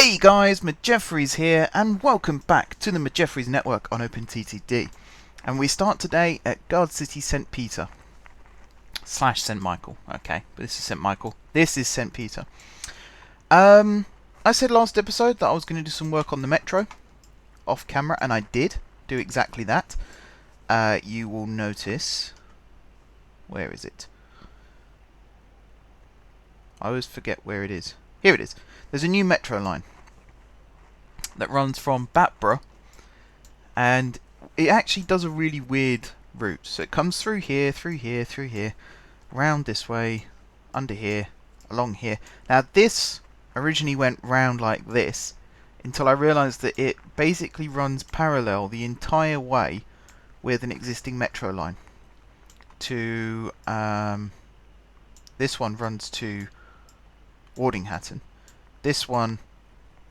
Hey guys, McJeffries here, and welcome back to the McJeffries Network on OpenTTD. And we start today at Guard City St. Peter / St. Michael. Okay, but this is St. Michael. This is St. Peter. I said last episode that I was going to do some work on the metro off camera, and I did do exactly that. You will notice... Where is it? I always forget where it is. Here it is. There's a new metro line that runs from Plentborough, and it actually does a really weird route. So it comes through here, through here, through here, round this way, under here, along here. Now this originally went round like this until I realised that it basically runs parallel the entire way with an existing metro line. To this one runs to Wardinghatton. This one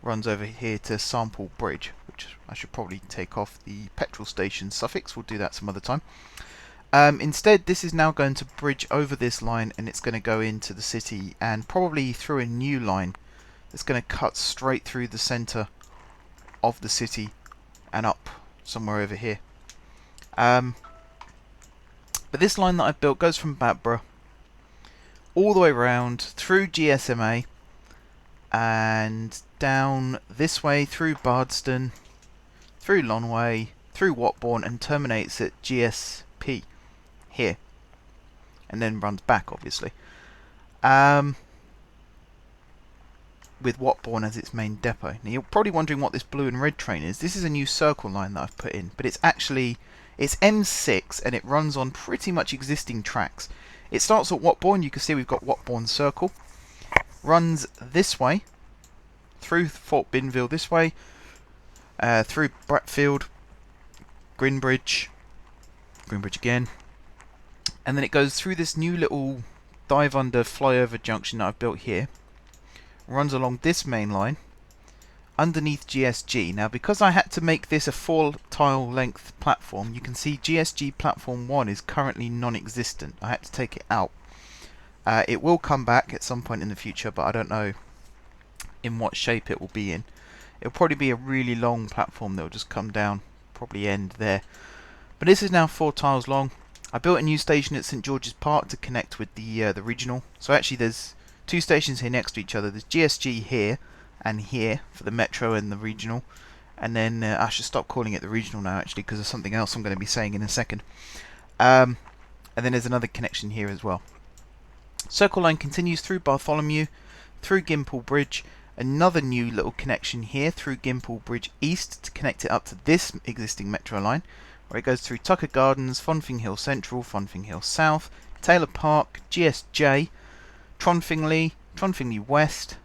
runs over here to Sample Bridge, which I should probably take off the petrol station suffix. We'll do that some other time. Instead, this is now going to bridge over this line, and it's going to go into the city and probably through a new line that's going to cut straight through the centre of the city and up somewhere over here. But this line that I've built goes from Plentborough all the way around through GSMA and down this way through Bardston, through Lonway, through Watbourne, and terminates at GSP here, and then runs back obviously, with Watbourne as its main depot. Now you're probably wondering what this blue and red train is. This is a new circle line that I've put in, but it's M6 and it runs on pretty much existing tracks. It starts at Watbourne. You can see we've got Watbourne Circle. Runs this way, through Fort Binville this way, through Bratfield, Greenbridge again, and then it goes through this new little dive under flyover junction that I've built here. Runs along this main line, underneath GSG. Now because I had to make this a 4-tile length platform, you can see GSG platform 1 is currently non-existent. I had to take it out. It will come back at some point in the future, but I don't know in what shape it will be in. It'll probably be a really long platform that will just come down, probably end there. But this is now 4 tiles long. I built a new station at St George's Park to connect with the regional. So actually there's 2 stations here next to each other. There's GSG here and here for the metro and the regional. And then I should stop calling it the regional now actually, because there's something else I'm going to be saying in a second. And then there's another connection here as well. Circle line continues through Bartholomew, through Gimple Bridge, another new little connection here through Gimple Bridge East to connect it up to this existing metro line, where it goes through Tucker Gardens, Fonfing Hill Central, Fonfing Hill South, Taylor Park, GSJ, Tronfingley West,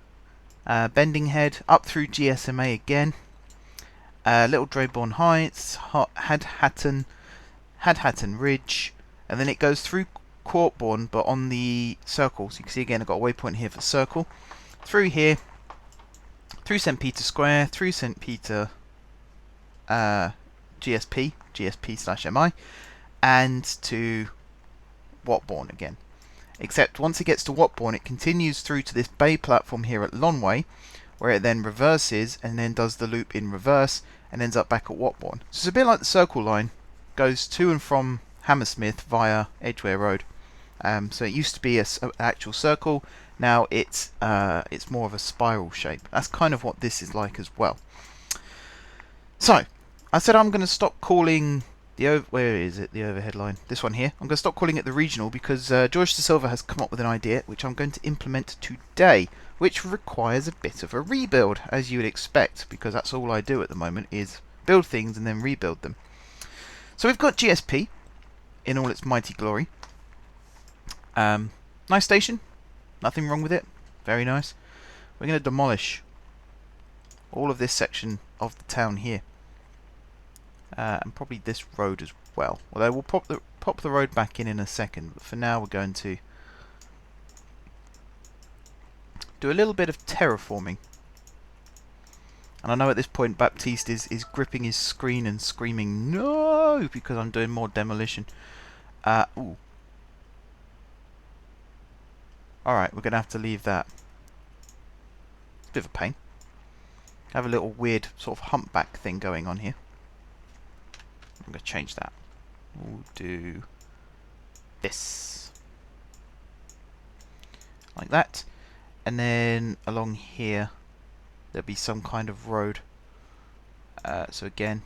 Bendinghead, up through GSMA again, Little Draybourne Heights, Hadhatton Ridge, and then it goes through Courtbourne, but on the circle. So you can see again I've got a waypoint here for circle. Through here, through St Peter Square, through St Peter GSP/MI, and to Watbourne again. Except once it gets to Watbourne, it continues through to this bay platform here at Lonway, where it then reverses and then does the loop in reverse and ends up back at Watbourne. So it's a bit like the circle line, goes to and from Hammersmith via Edgware Road. So it used to be an actual circle. Now it's more of a spiral shape. That's kind of what this is like as well. So I said I'm going to stop calling the where is it? The overhead line. This one here. I'm going to stop calling it the regional because George De Silva has come up with an idea which I'm going to implement today, which requires a bit of a rebuild, as you would expect, because that's all I do at the moment is build things and then rebuild them. So we've got GSP in all its mighty glory. Nice station, nothing wrong with it, very nice. We're going to demolish all of this section of the town here, and probably this road as well. Although we'll pop the road back in a second, but for now we're going to do a little bit of terraforming. And I know at this point Baptiste is gripping his screen and screaming no because I'm doing more demolition. Ooh. Alright, we're going to have to leave that. It's a bit of a pain. Have a little weird sort of humpback thing going on here. I'm going to change that. We'll do this. Like that. And then along here, there'll be some kind of road. So again,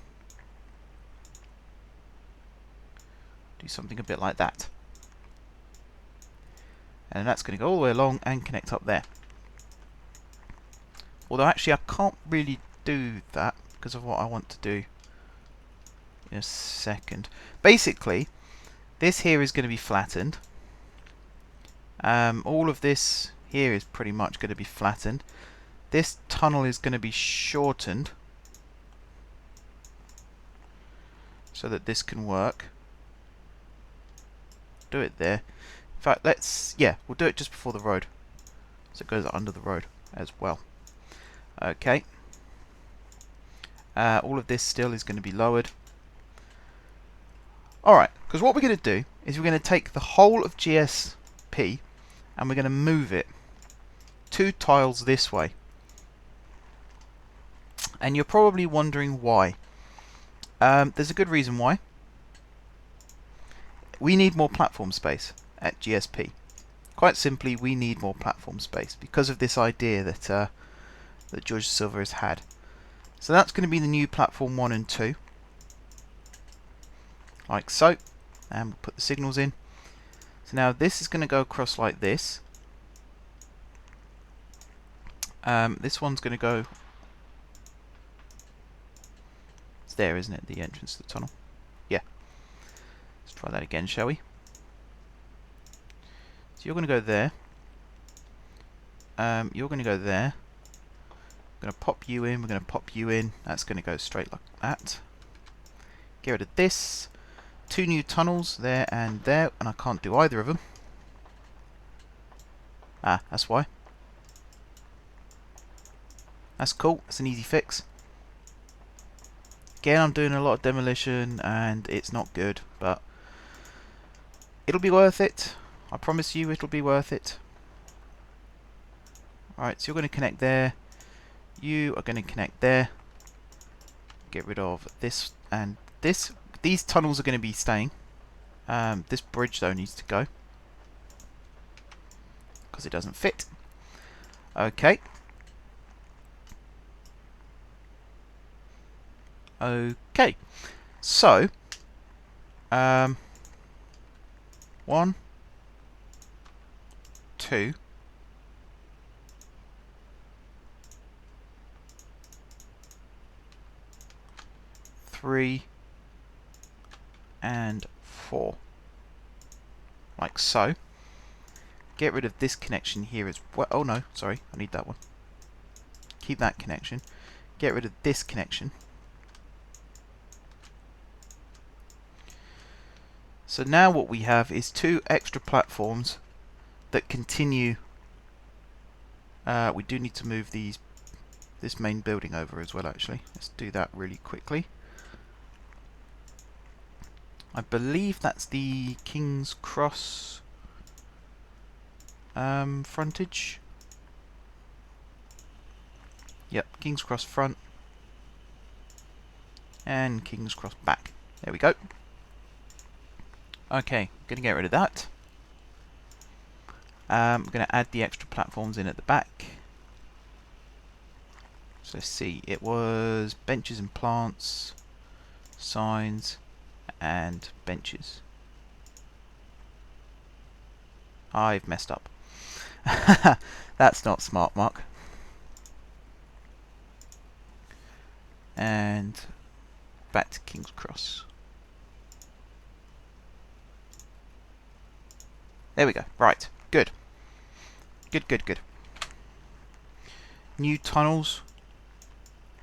do something a bit like that. And that's going to go all the way along and connect up there. Although actually I can't really do that because of what I want to do in a second. Basically, this here is going to be flattened. All of this here is pretty much going to be flattened. This tunnel is going to be shortened so that this can work. Do it there. In fact, we'll do it just before the road, so it goes under the road as well. Okay. All of this still is going to be lowered. Alright, because what we're going to do is we're going to take the whole of GSP and we're going to move it 2 tiles this way. And you're probably wondering why. There's a good reason why. We need more platform space at GSP. Quite simply, we need more platform space because of this idea that that George Silver has had. So that's going to be the new platform 1 and 2, like so. And we'll put the signals in. So now this is going to go across like this. This one's going to go. It's there, isn't it? The entrance to the tunnel. Yeah. Let's try that again, shall we? So you're going to go there. You're going to go there. We're going to pop you in. We're going to pop you in. That's going to go straight like that. Get rid of this. 2 new tunnels there and there, and I can't do either of them. Ah, that's why. That's cool. That's an easy fix. Again, I'm doing a lot of demolition and it's not good, but it'll be worth it. I promise you it'll be worth it. Alright, so you're going to connect there. You are going to connect there. Get rid of this and this. These tunnels are going to be staying. This bridge though needs to go because it doesn't fit. Okay. Okay. So, 1, 2. 3 and 4, like so. Get rid of this connection here as well. Oh no, sorry, I need that one. Keep that connection. Get rid of this connection. So now what we have is 2 extra platforms that continue. We do need to move this main building over as well, actually. Let's do that really quickly. I believe that's the King's Cross frontage. Yep, King's Cross front and King's Cross back. There we go. Okay, gonna get rid of that. I'm gonna add the extra platforms in at the back. So let's see, it was benches and plants, signs, and benches. I've messed up. That's not smart, Mark. And back to King's Cross. There we go. Right. Good. Good. New tunnels.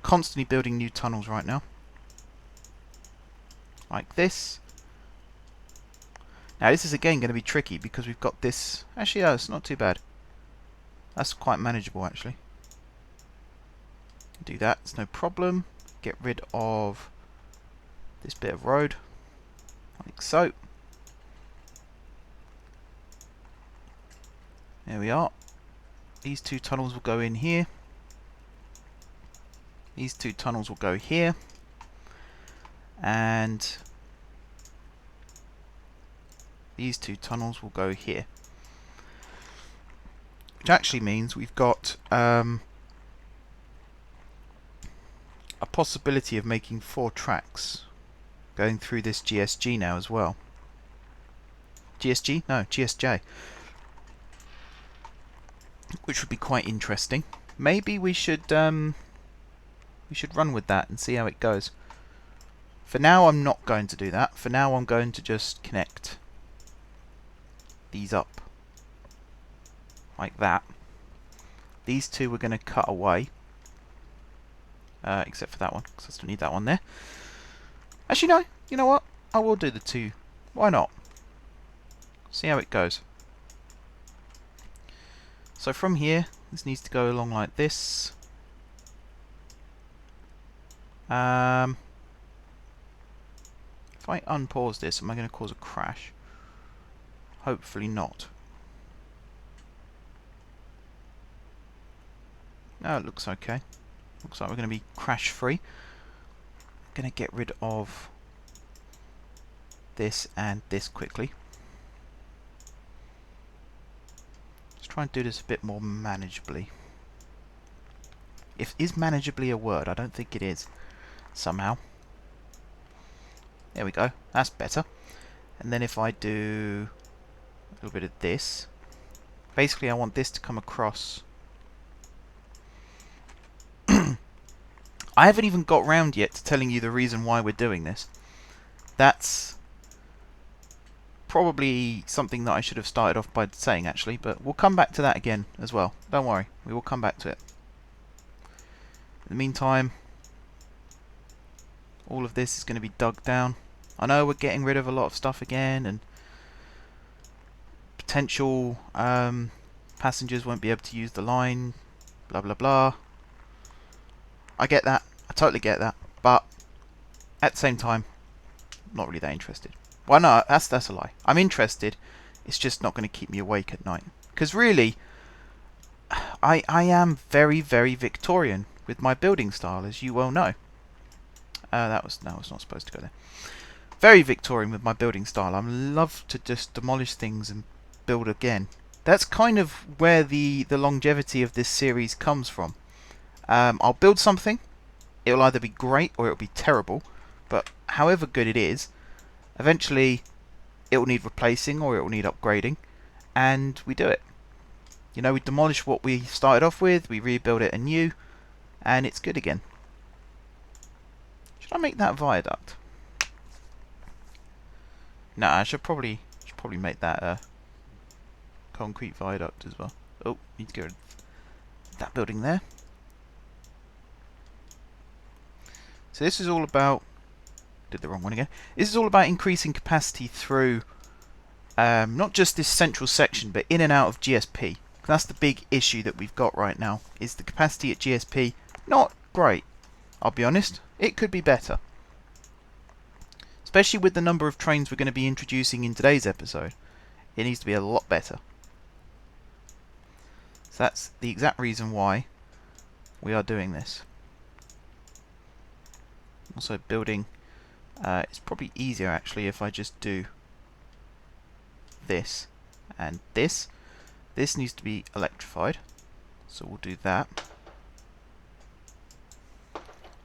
Constantly building new tunnels right now. Like this. Now this is again going to be tricky because we've got this. Actually, no, it's not too bad. That's quite manageable actually. Do that, it's no problem. Get rid of this bit of road, like so. There we are. These 2 tunnels will go in here. These two tunnels will go here, and these two tunnels will go here. Which actually means we've got a possibility of making 4 tracks going through this GSG now as well. GSG? No, GSJ. Which would be quite interesting. Maybe we should run with that and see how it goes. For now, I'm not going to do that. For now, I'm going to just connect these up like that. These two we're going to cut away, except for that one, because I still need that one there. Actually, no. You know what? I will do the 2. Why not? See how it goes. So from here, this needs to go along like this. If I unpause this, am I going to cause a crash? Hopefully not. No, it looks okay. Looks like we're going to be crash free. Going to get rid of this and this quickly. Let's try and do this a bit more manageably. Is manageably a word? I don't think it is. Somehow. There we go. That's better. And then if I do a little bit of this, basically I want this to come across. I haven't even got round yet to telling you the reason why we're doing this. That's probably something that I should have started off by saying, actually, but we'll come back to that again as well. Don't worry, we will come back to it. In the meantime, all of this is going to be dug down. I know we're getting rid of a lot of stuff again, and potential passengers won't be able to use the line, blah blah blah. I get that, I totally get that, but at the same time, not really that interested. Well, no, that's a lie. I'm interested, it's just not going to keep me awake at night. Because really, I am very, very Victorian with my building style, as you well know. That was not supposed to go there. Very Victorian with my building style. I love to just demolish things and build again. That's kind of where the longevity of this series comes from. I'll build something, it'll either be great or it'll be terrible, but however good it is, eventually it'll need replacing or it'll need upgrading, and we do it. You know, we demolish what we started off with, we rebuild it anew, and it's good again. Should I make that viaduct? No, I should probably make that a concrete viaduct as well. Oh, need to get rid of that building there. So this is all about, did the wrong one again. This is all about increasing capacity through not just this central section, but in and out of GSP. That's the big issue that we've got right now, is the capacity at GSP not great. I'll be honest, it could be better. Especially with the number of trains we're going to be introducing in today's episode. It needs to be a lot better. So that's the exact reason why we are doing this. Also building, it's probably easier actually if I just do this and this. This needs to be electrified, so we'll do that.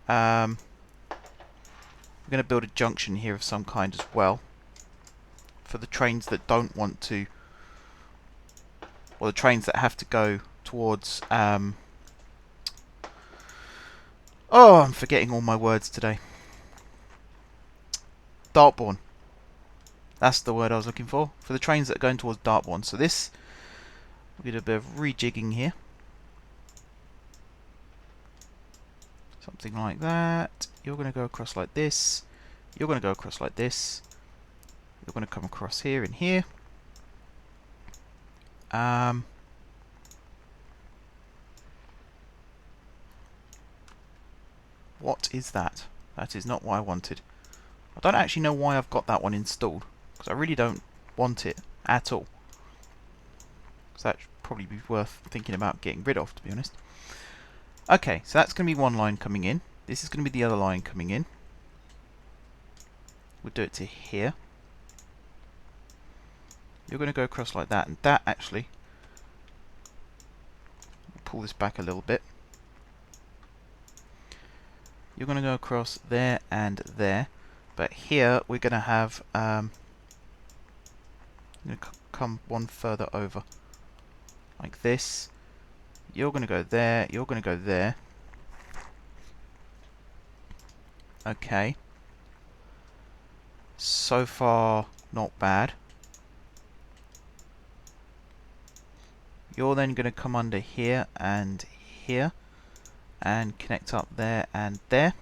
We're going to build a junction here of some kind as well for the trains that don't want to, or the trains that have to go towards oh, I'm forgetting all my words today. Dartbourne. That's the word I was looking for. For the trains that are going towards Dartbourne. So this, we'll do a bit of rejigging here. Something like that. You're going to go across like this. You're going to go across like this. You're going to come across here and here. What is that? That is not what I wanted. I don't actually know why I've got that one installed, because I really don't want it at all. So that should probably be worth thinking about getting rid of, to be honest. Okay, so that's going to be one line coming in. This is going to be the other line coming in. We'll do it to here. You're going to go across like that, and that actually, we'll pull this back a little bit. You're going to go across there and there, but here we're going to have I'm going to come one further over, like this. You're going to go there, you're going to go there. Okay. So far, not bad. You're then going to come under here and here, and connect up there and there.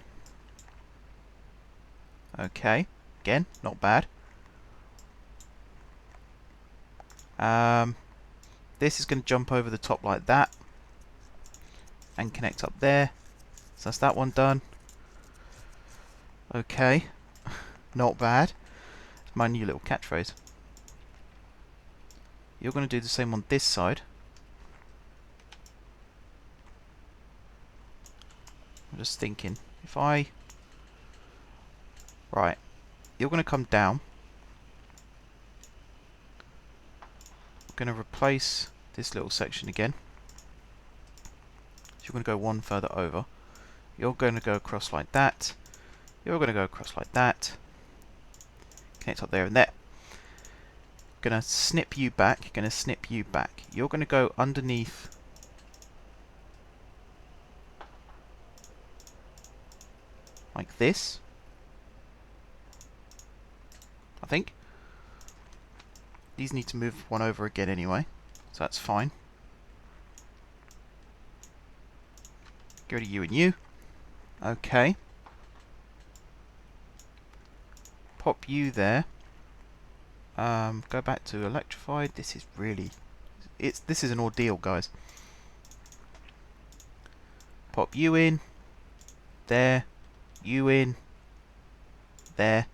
Okay, again, not bad. This is going to jump over the top like that, and connect up there. So that's that one done. Okay, not bad. It's my new little catchphrase. You're going to do the same on this side. I'm just thinking, if I... Right, you're going to come down. We're going to replace this little section again. So you're going to go one further over. You're going to go across like that. You're going to go across like that. Connect up there and there. Going to snip you back. Going to snip you back. You're going to go underneath. Like this. I think. These need to move one over again anyway. So that's fine. Go to you and you. Okay. Pop you there. Go back to electrified. This is really... This is an ordeal, guys. Pop you in. There. You in. There.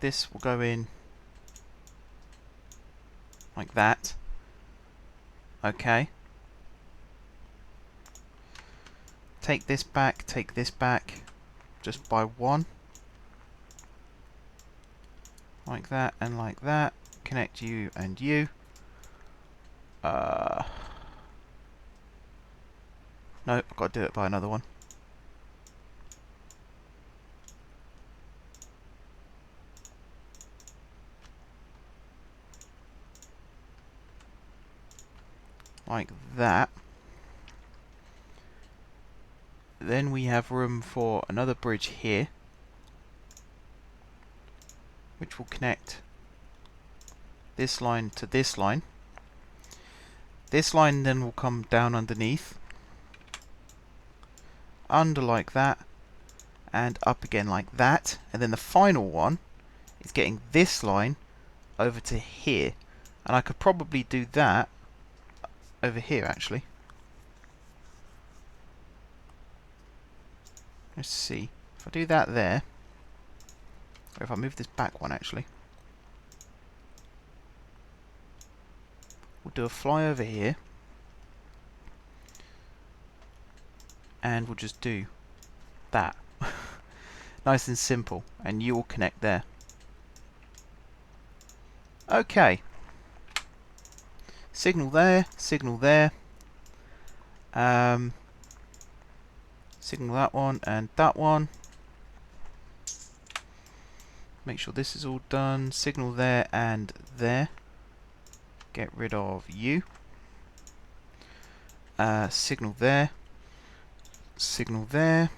This will go in like that. Okay. Take this back, just by one. Like that and like that. Connect you and you. No, I've got to do it by another one. Like that. Then we have room for another bridge here, which will connect this line to this line. This line then will come down underneath, under like that, and up again like that. And then the final one is getting this line over to here. And I could probably do that over here, actually. Let's see. If I do that there, or if I move this back one, actually. We'll do a fly over here. And we'll just do that. Nice and simple. And you will connect there. Okay. Signal there, signal there. Signal that one and that one. Make sure this is all done. Signal there and there. Get rid of you. Signal there. Signal there.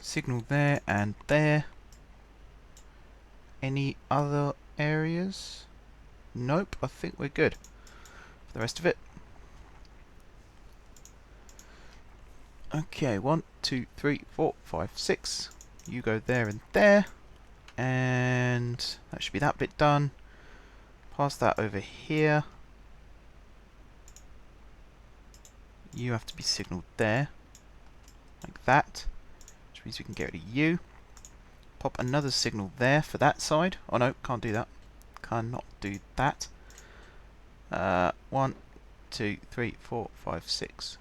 Signal there and there. Any other areas? Nope, I think we're good for the rest of it. Okay, 1, 2, 3, 4, 5, 6. You go there and there. And that should be that bit done. Pass that over here. You have to be signalled there. Like that. Which means we can get rid of you. pop another signal there for that side. Oh no, can't do that. Cannot do that. 1, 2, 3, 4, 5, 6.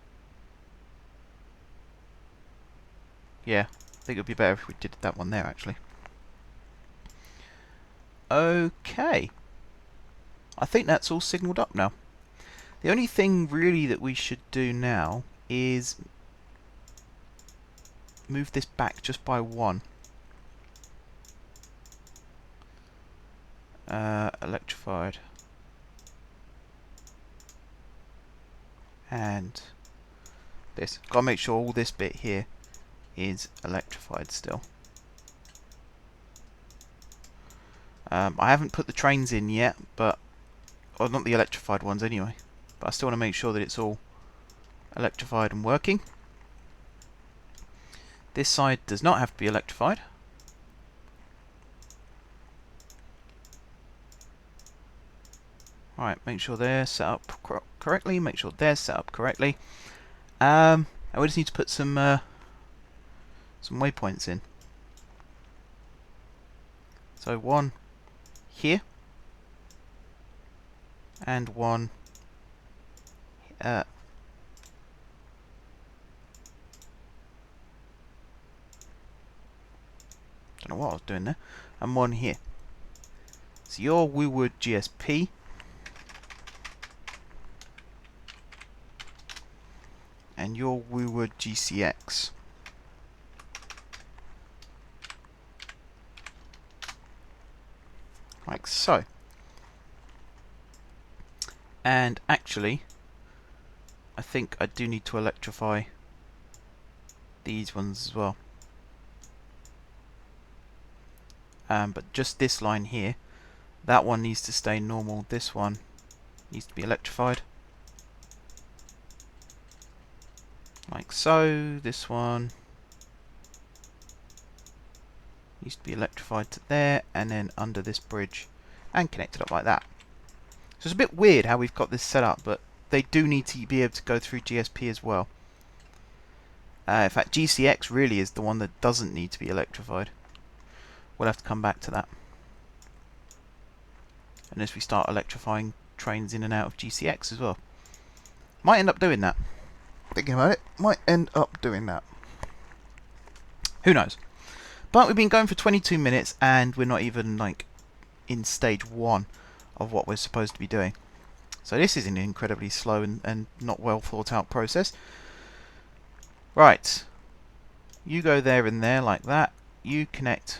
Yeah, I think it would be better if we did that one there actually. Okay. I think that's all signalled up now. The only thing really that we should do now is move this back just by 1. Electrified. And this. Got to make sure all this bit here is electrified still. I haven't put the trains in yet, but... Well, not the electrified ones anyway. But I still want to make sure that it's all electrified and working. This side does not have to be electrified. Alright, make sure they're set up correctly. Make sure they're set up correctly. And we just need to put some waypoints in. So 1 here. And 1 don't know what I was doing there. And 1 here. So your Woowood GSP and your Woowood GCX. Like so. And actually, I think I do need to electrify these ones as well. But just this line here, that one needs to stay normal. This one needs to be electrified. Like so. This one needs to be electrified to there, and then under this bridge, and connected up like that. So it's a bit weird how we've got this set up, but they do need to be able to go through GSP as well. In fact, GCX really is the one that doesn't need to be electrified. We'll have to come back to that. And as we start electrifying trains in and out of GCX as well. Might end up doing that. Thinking about it, might end up doing that. Who knows? But we've been going for 22 minutes and we're not even like in stage 1 of what we're supposed to be doing. So this is an incredibly slow and not well thought out process. Right. You go there and there like that. You connect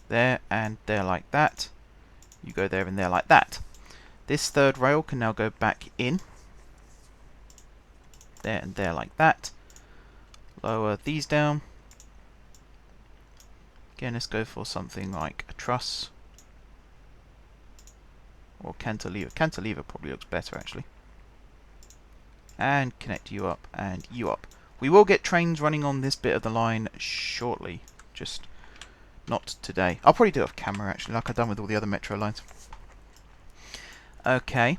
there and there like that. You go there and there like that. This third rail can now go back in. There and there like that. Lower these down. Again, let's go for something like a truss. Or cantilever. Cantilever probably looks better actually. And connect you up and you up. We will get trains running on this bit of the line shortly. Just not today. I'll probably do it off camera actually, like I've done with all the other metro lines. Okay.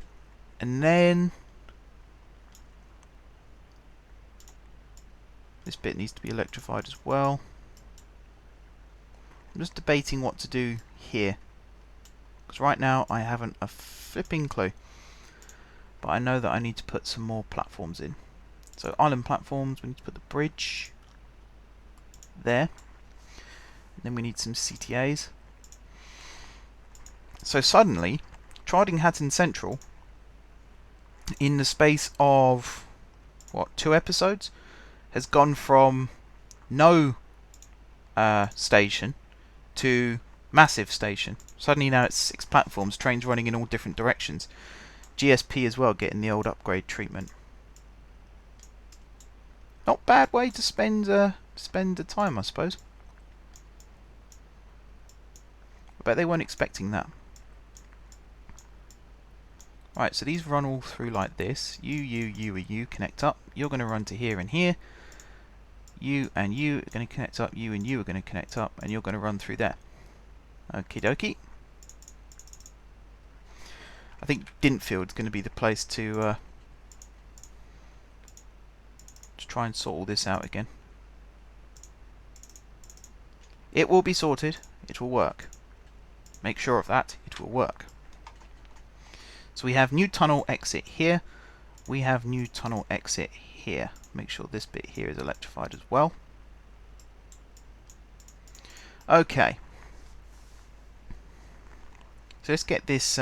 And then this bit needs to be electrified as well. I'm just debating what to do here. Because right now I haven't a flipping clue. But I know that I need to put some more platforms in. So island platforms, we need to put the bridge there. And then we need some CTAs. So suddenly, Charding Hatton Central, in the space of, what, 2 episodes, has gone from no station to massive station. Suddenly now it's 6 platforms, trains running in all different directions. GSP as well, getting the old upgrade treatment. Not bad way to spend the time, I suppose. I bet they weren't expecting that. Right, so these run all through like this. You connect up. You're going to run to here and here. You and you are going to connect up. You and you are going to connect up, and you're going to run through there. Okie dokie. I think Dintfield's going to be the place to try and sort all this out again. It will be sorted. It will work. Make sure of that. It will work. So we have new tunnel exit here. We have new tunnel exit here. Make sure this bit here is electrified as well. Okay. So let's get this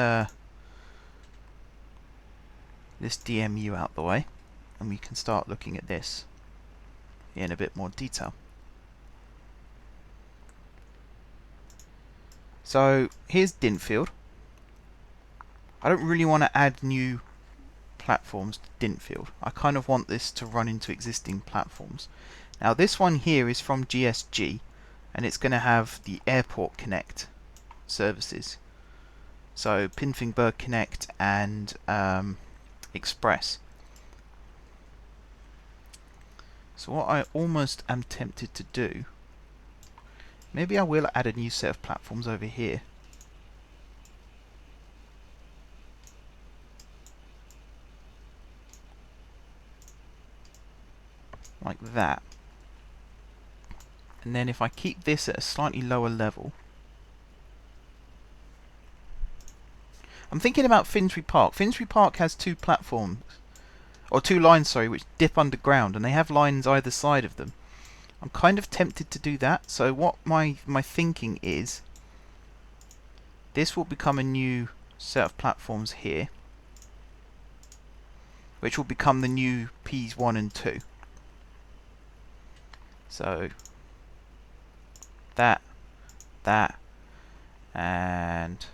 this DMU out the way, and we can start looking at this in a bit more detail. So here's Dinfield. I don't really want to add new platforms to Dinfield. I kind of want this to run into existing platforms. Now this one here is from GSG, and it's going to have the Airport Connect services. So Pinfingberg Connect and Express. So what I almost am tempted to do, maybe I will add a new set of platforms over here. Like that. And then if I keep this at a slightly lower level, I'm thinking about Finsbury Park. Finsbury Park has two platforms, or two lines, sorry, which dip underground, and they have lines either side of them. I'm kind of tempted to do that. So what my thinking is, this will become a new set of platforms here, which will become the new Ps 1 and 2. So that, and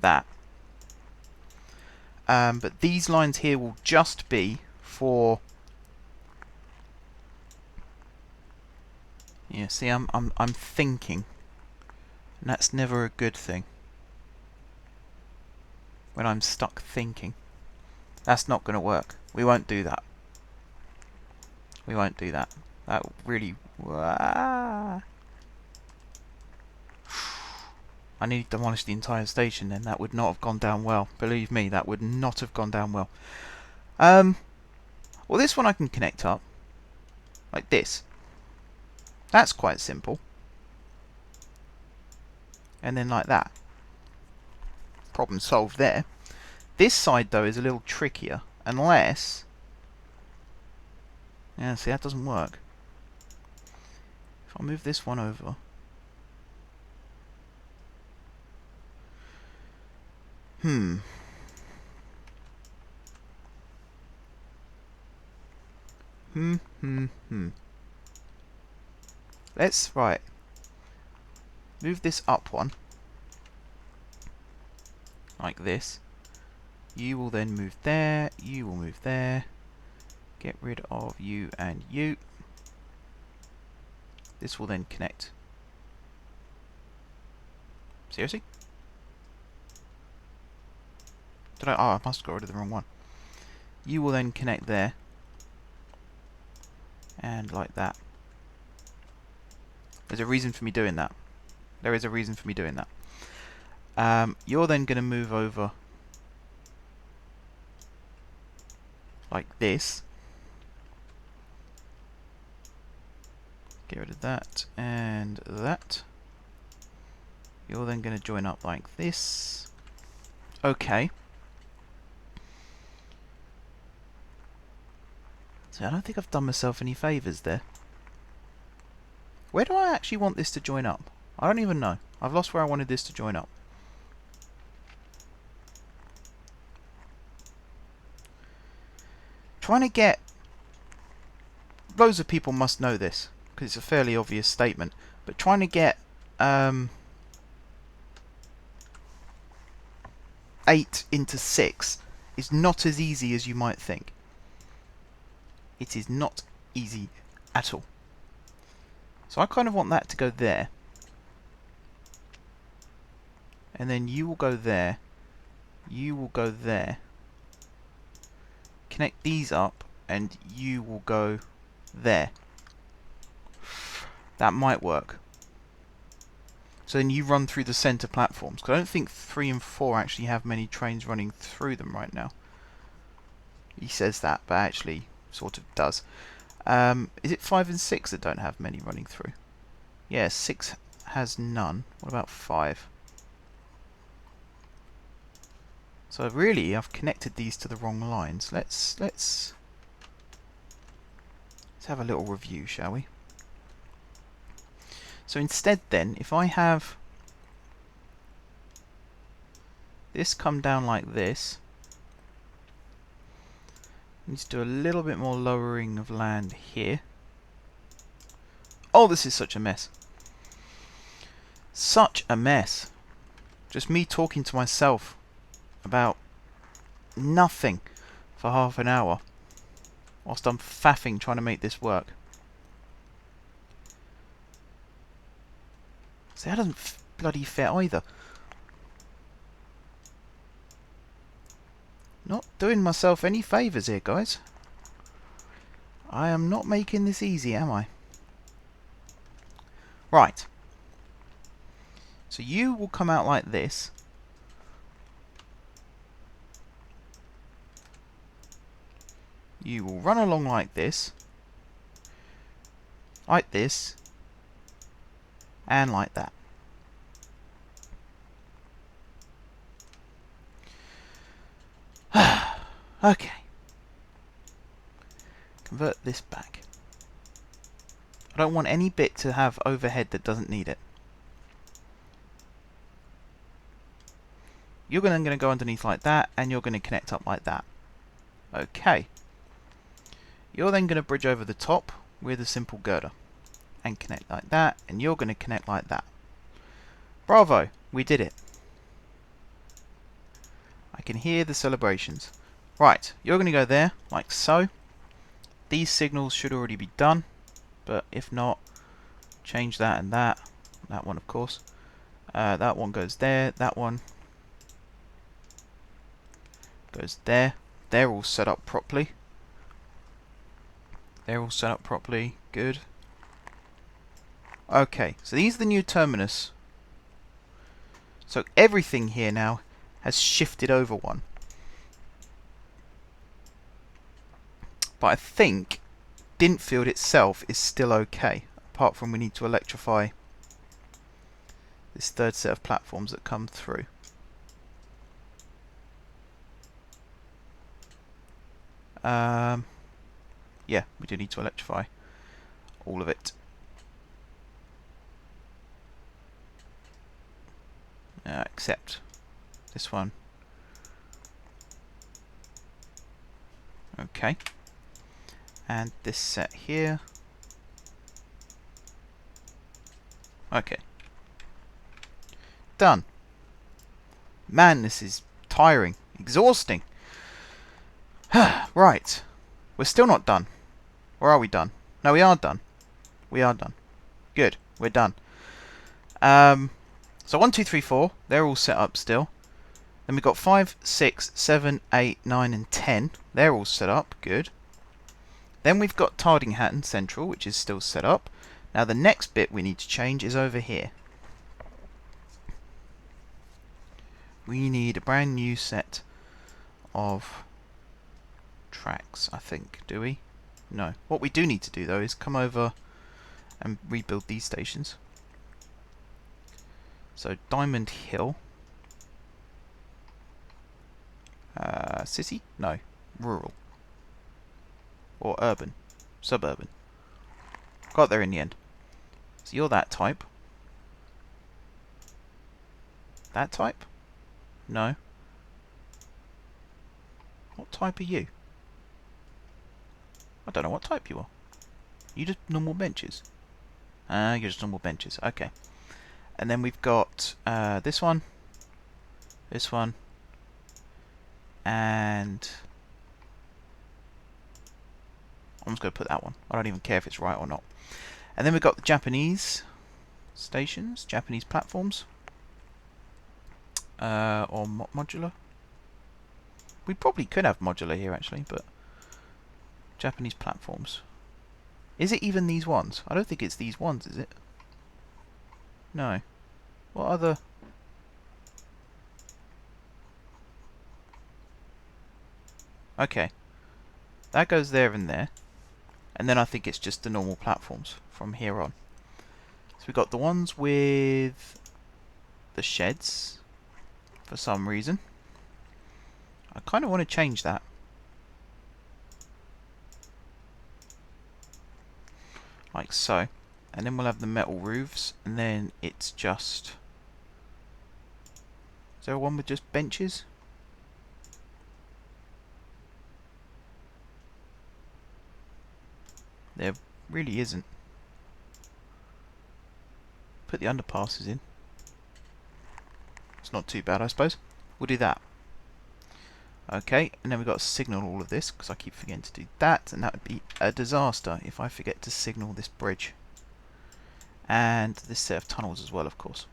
that. But these lines here will just be for, yeah, see, I'm thinking, and that's never a good thing. When I'm stuck thinking, that's not going to work. We won't do that. We won't do that. That really, I need to demolish the entire station, then that would not have gone down well. Believe me, that would not have gone down well. Well, this one I can connect up like this. That's quite simple. And then like that. Problem solved there. This side though is a little trickier, unless, yeah, see, that doesn't work. If I move this one over, Let's, right, move this up one, like this. You will then move there, you will move there. Get rid of you and you. This will then connect. Seriously? Did I? Oh, I must have got rid of the wrong one. You will then connect there. And like that. There's a reason for me doing that. There is a reason for me doing that. You're then going to move over like this. Get rid of that and that. You're then going to join up like this. Okay. So I don't think I've done myself any favours there. Where do I actually want this to join up? I don't even know. I've lost where I wanted this to join up. Trying to get... Loads of people must know this, because it's a fairly obvious statement. But trying to get 8 into 6 is not as easy as you might think. It is not easy at all. So I kind of want that to go there. And then you will go there. You will go there. Connect these up and you will go there. That might work. So then you run through the centre platforms. Because I don't think 3 and 4 actually have many trains running through them right now. He says that, but actually sort of does. Is it 5 and 6 that don't have many running through? Yeah, 6 has none. What about 5? So really, I've connected these to the wrong lines. Let's have a little review, shall we? So instead then, if I have this come down like this, I need to do a little bit more lowering of land here. Oh, this is such a mess. Such a mess. Just me talking to myself about nothing for half an hour whilst I'm faffing trying to make this work. See, that doesn't bloody fit either. Not doing myself any favours here, guys. I am not making this easy, am I? Right. So you will come out like this. You will run along like this. Like this. And like that. Okay. Convert this back. I don't want any bit to have overhead that doesn't need it. You're then going to go underneath like that, and you're going to connect up like that. Okay. You're then going to bridge over the top with a simple girder. And connect like that, and you're going to connect like that. Bravo! We did it. I can hear the celebrations. Right, you're going to go there, like so. These signals should already be done, but if not, change that and that. That one, of course. That one goes there, that one goes there. They're all set up properly. They're all set up properly. Good. Okay, so these are the new terminus. So everything here now has shifted over one. But I think Dintfield itself is still okay, apart from we need to electrify this third set of platforms that come through. Yeah, we do need to electrify all of it. Except this one. Okay. And this set here. Okay. Done. Man, this is tiring. Exhausting. Right. We're still not done. Or are we done? No, we are done. We are done. Good. We're done. So 1, 2, 3, 4. They're all set up still. Then we've got 5, 6, 7, 8, 9 and 10. They're all set up. Good. Then we've got Tardinghattan Central, which is still set up. Now the next bit we need to change is over here. We need a brand new set of tracks, I think. Do we? No. What we do need to do, though, is come over and rebuild these stations. So Diamond Hill. City? No. Rural. Or urban. Suburban. Got there in the end. So you're that type. That type? No. What type are you? I don't know what type you are. You just normal benches? You're just normal benches. Okay. And then we've got this one, and I'm just going to put that one. I don't even care if it's right or not. And then we've got the Japanese stations, Japanese platforms, or modular. We probably could have modular here actually, but Japanese platforms. Is it even these ones? I don't think it's these ones, is it? No. What other... Okay. That goes there and there. And then I think it's just the normal platforms from here on. So So we've got the ones with the sheds for some reason. I kind of want to change that. Like so. And then we'll have the metal roofs, and then it's just... Is there one with just benches? There really isn't. Put the underpasses in. It's not too bad, I suppose. We'll do that. Okay, and then we've got to signal all of this, because I keep forgetting to do that, and that would be a disaster if I forget to signal this bridge. And this set of tunnels as well, of course.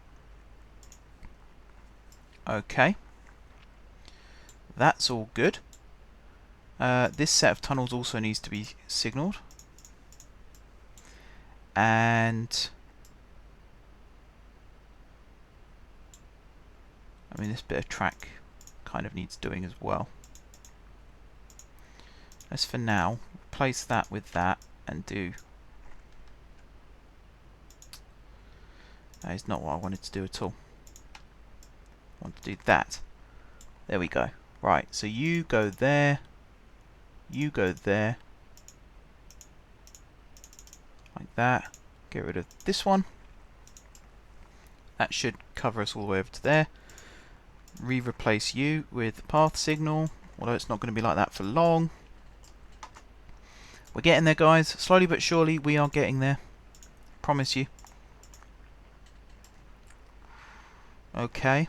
Okay. That's all good. This set of tunnels also needs to be signalled. And... I mean, this bit of track kind of needs doing as well. Let's, for now, replace that with that and do... That is not what I wanted to do at all. I want to do that. There we go. Right, so you go there. You go there. Like that. Get rid of this one. That should cover us all the way over to there. Replace you with path signal, although it's not going to be like that for long. We're getting there, guys. Slowly but surely we are getting there. Promise you. Okay.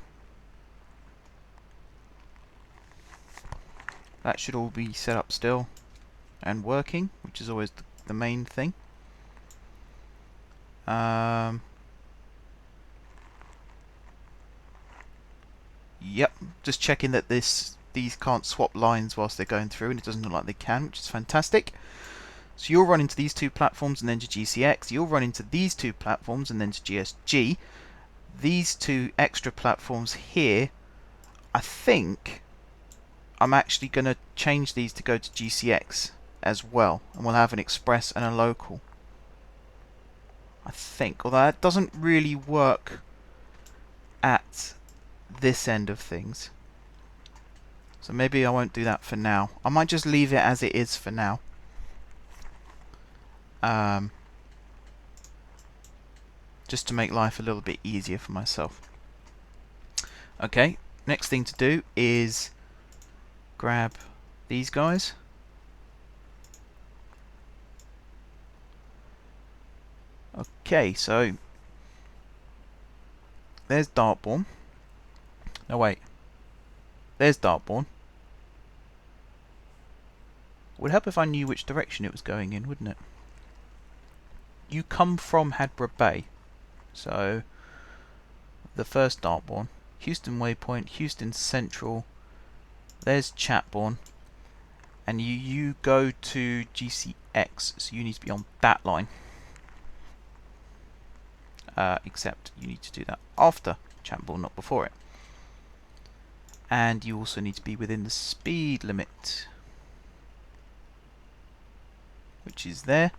That should all be set up still and working, which is always the main thing. Yep, just checking that these can't swap lines whilst they're going through, and it doesn't look like they can, which is fantastic. So you'll run into these two platforms and then to GCX. You'll run into these two platforms and then to GSG. These two extra platforms here, I think I'm actually going to change these to go to GCX as well, and we'll have an express and a local. I think, although that doesn't really work at this end of things. So maybe I won't do that for now. I might just leave it as it is for now. Just to make life a little bit easier for myself. Okay, next thing to do is grab these guys. Okay, so there's Dartbourne. No, wait. There's Dartbourne. Would help if I knew which direction it was going in, wouldn't it? You come from Hadborough Bay. So, the first Dartbourne. Houston Waypoint, Houston Central. There's Chatbourne. And you go to GCX, so you need to be on that line. Except you need to do that after Chatbourne, not before it. And you also need to be within the speed limit, which is there.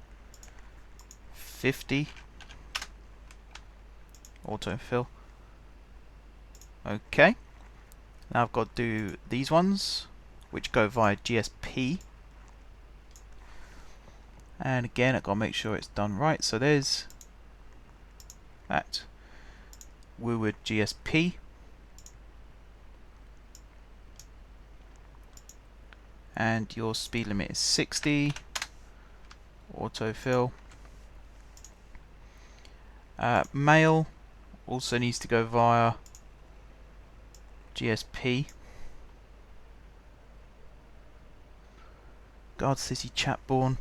50. Autofill. Okay. Now I've got to do these ones, which go via GSP. And again, I've got to make sure it's done right. So there's that Woodward GSP. And your speed limit is 60. Autofill. Mail also needs to go via GSP. Guard City Chatbourne.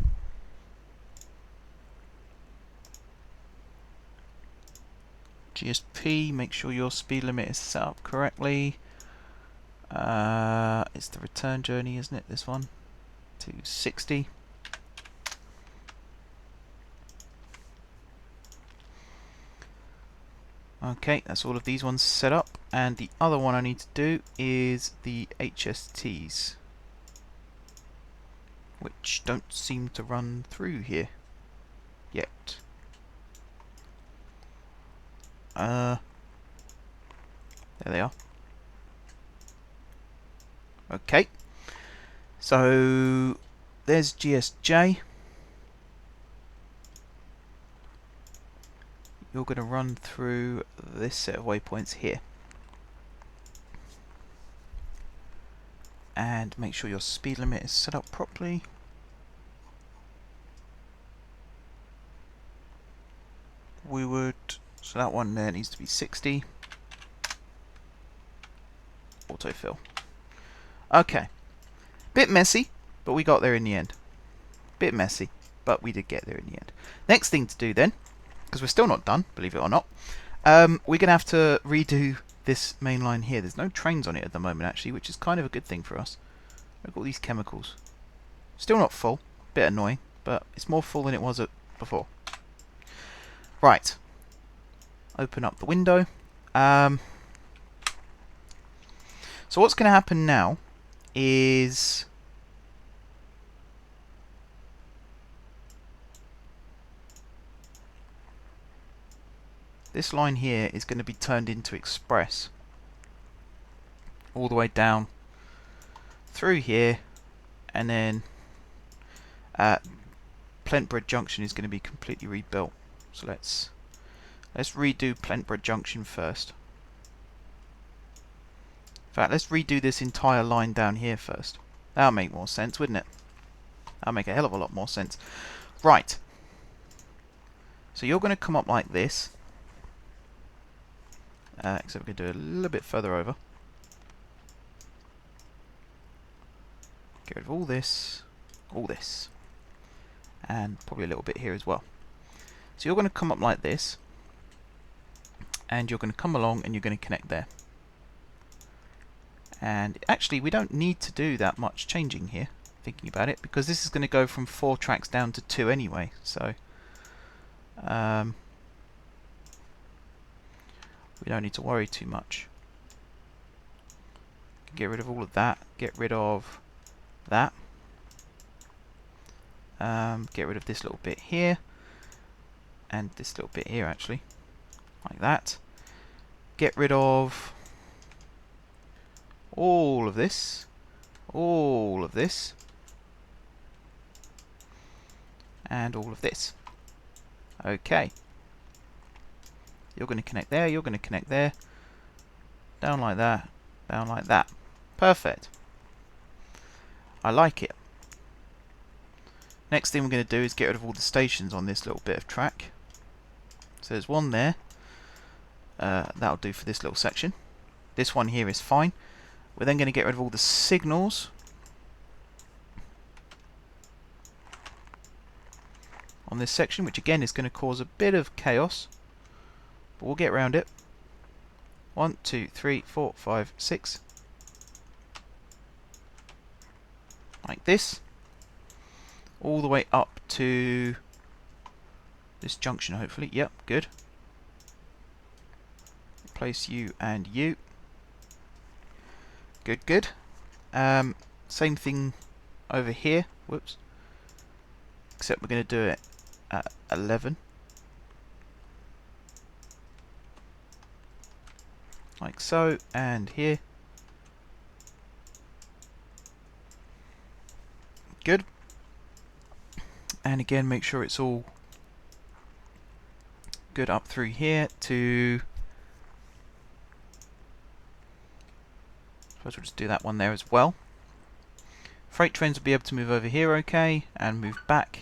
GSP, make sure your speed limit is set up correctly. It's the return journey, isn't it, this one? To 60. Okay, that's all of these ones set up, and the other one I need to do is the HSTs, which don't seem to run through here yet. There they are. Okay. So there's GSJ. You're going to run through this set of waypoints here. And make sure your speed limit is set up properly. We would, so that one there needs to be 60. Autofill. Okay. Bit messy, but we got there in the end. Bit messy, but we did get there in the end. Next thing to do then, because we're still not done, believe it or not, we're going to have to redo this main line here. There's no trains on it at the moment, actually, which is kind of a good thing for us. Look at all these chemicals. Still not full. Bit annoying, but it's more full than it was before. Right. Open up the window. So what's going to happen now is this line here is going to be turned into express all the way down through here, and then Plentborough Junction is going to be completely rebuilt. So let's redo Plentborough Junction first. In fact, let's redo this entire line down here first. That'll make more sense, wouldn't it? That'll make a hell of a lot more sense. Right. So you're going to come up like this. Except we're going to do it a little bit further over. Get rid of all this, and probably a little bit here as well. So you're going to come up like this, and you're going to come along and you're going to connect there. And actually we don't need to do that much changing here, thinking about it, because this is going to go from 4 tracks down to 2 anyway, so we don't need to worry too much. Get rid of all of that, get rid of that, get rid of this little bit here, and this little bit here actually, like that. Get rid of all of this, and all of this. Okay. You're going to connect there, you're going to connect there, down like that, down like that. Perfect. I like it. Next thing we're going to do is get rid of all the stations on this little bit of track. So there's one there. That'll do for this little section. This one here is fine. We're then going to get rid of all the signals on this section, which again is going to cause a bit of chaos, but we'll get around it. 1, 2, 3, 4, 5, 6. Like this. All the way up to this junction, hopefully. Yep, good. Place you and you. Good, good. Same thing over here. Whoops. Except we're going to do it at 11. Like so, and here. Good. And again, make sure it's all good up through here to... Suppose we'll just do that one there as well. Freight trains will be able to move over here okay, and move back.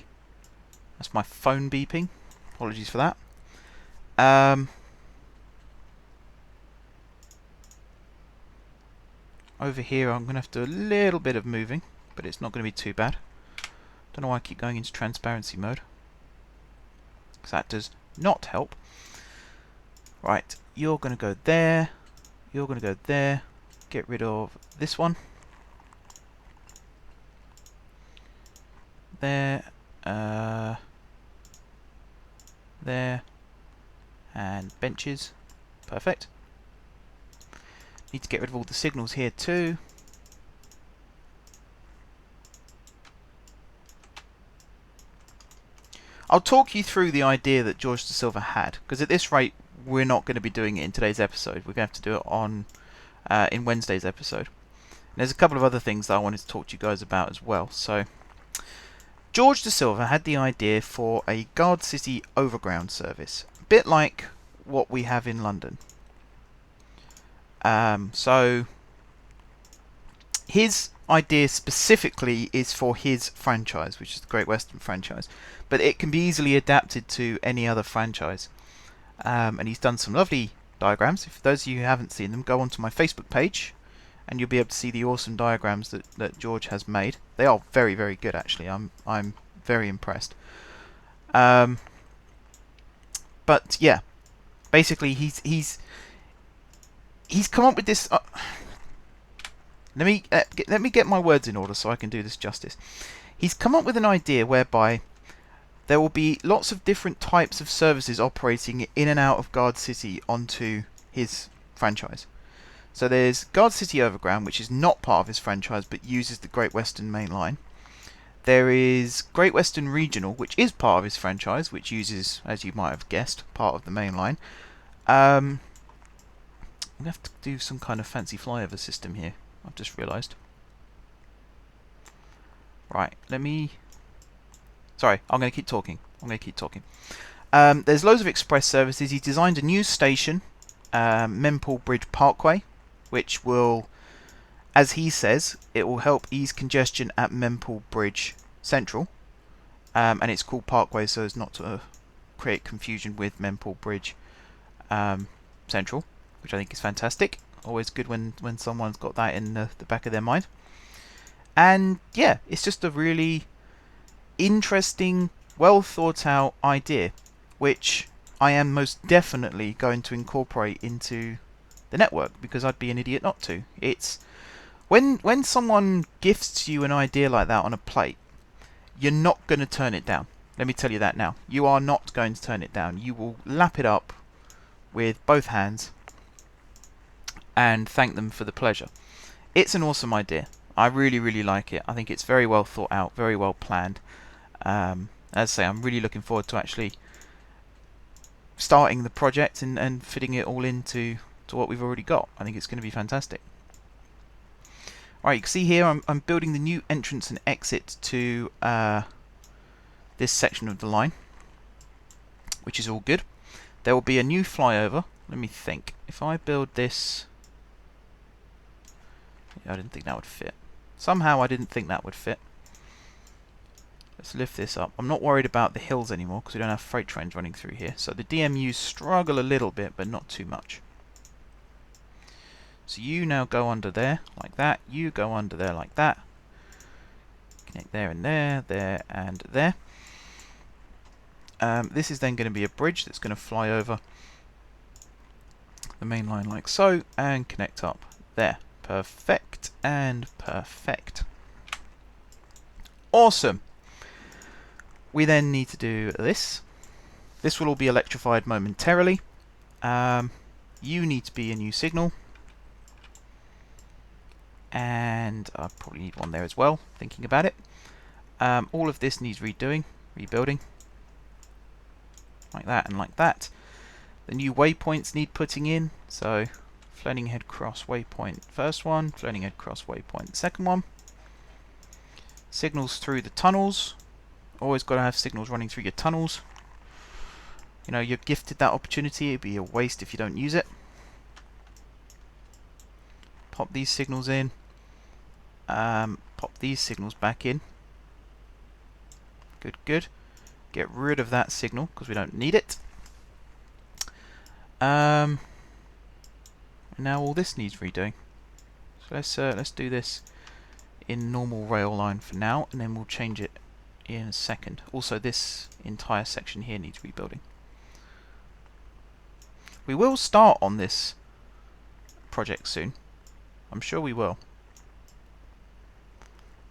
That's my phone beeping. Apologies for that. Over here I'm going to have to do a little bit of moving, but it's not going to be too bad. Don't know why I keep going into transparency mode, because that does not help. Right, you're going to go there, you're going to go there. Get rid of this one. There, there, and benches. Perfect. Need to get rid of all the signals here too. I'll talk you through the idea that George de Silva had, because at this rate we're not going to be doing it in today's episode. We're going to have to do it on in Wednesday's episode. And there's a couple of other things that I wanted to talk to you guys about as well. So, George De Silva had the idea for a Guard City overground service, a bit like what we have in London. So, his idea specifically is for his franchise, which is the Great Western franchise, but it can be easily adapted to any other franchise. And he's done some lovely diagrams. If those of you who haven't seen them, go onto my Facebook page and you'll be able to see the awesome diagrams that George has made. They are very, very good, actually. I'm very impressed. But yeah, basically he's come up with this. Let me get my words in order so I can do this justice. He's come up with an idea whereby there will be lots of different types of services operating in and out of Guard City onto his franchise. So there's Guard City Overground, which is not part of his franchise but uses the Great Western Main Line. There is Great Western Regional, which is part of his franchise, which uses, as you might have guessed, part of the main line. I'm going to have to do some kind of fancy flyover system here, I've just realised. Right, sorry, I'm going to keep talking. There's loads of express services. He designed a new station, Mempool Bridge Parkway, which will, as he says, it will help ease congestion at Mempool Bridge Central. And it's called Parkway so as not to create confusion with Mempool Bridge Central, which I think is fantastic. Always good when someone's got that in the back of their mind. And yeah, it's just a really interesting, well thought out idea, which I am most definitely going to incorporate into the network, because I'd be an idiot not to. It's when someone gifts you an idea like that on a plate, you're not going to turn it down. Let me tell you that now. You are not going to turn it down. You will lap it up with both hands and thank them for the pleasure. It's an awesome idea. I really, really like it. I think it's very well thought out, very well planned. As I say, I'm really looking forward to actually starting the project and fitting it all into what we've already got. I think it's going to be fantastic. Alright, you can see here I'm building the new entrance and exit to this section of the line, which is all good. There will be a new flyover. Let me think. If I build this... I didn't think that would fit. Somehow I didn't think that would fit. Let's lift this up. I'm not worried about the hills anymore because we don't have freight trains running through here. So the DMUs struggle a little bit, but not too much. So you now go under there, like that. You go under there, like that. Connect there and there, there and there. This is then going to be a bridge that's going to fly over the main line like so, and connect up there. Perfect and perfect. Awesome. We then need to do this. This will all be electrified momentarily. You need to be a new signal. And I probably need one there as well, thinking about it. All of this needs redoing, rebuilding. Like that and like that. The new waypoints need putting in. So, floating head cross waypoint first one, floating head cross waypoint second one. Signals through the tunnels. Always got to have signals running through your tunnels. You know, you're gifted that opportunity. It'd be a waste if you don't use it. Pop these signals in. Pop these signals back in. Good, good. Get rid of that signal because we don't need it. And now all this needs redoing. So let's do this in normal rail line for now, and then we'll change it in a second. Also, this entire section here needs rebuilding. We will start on this project soon. I'm sure we will.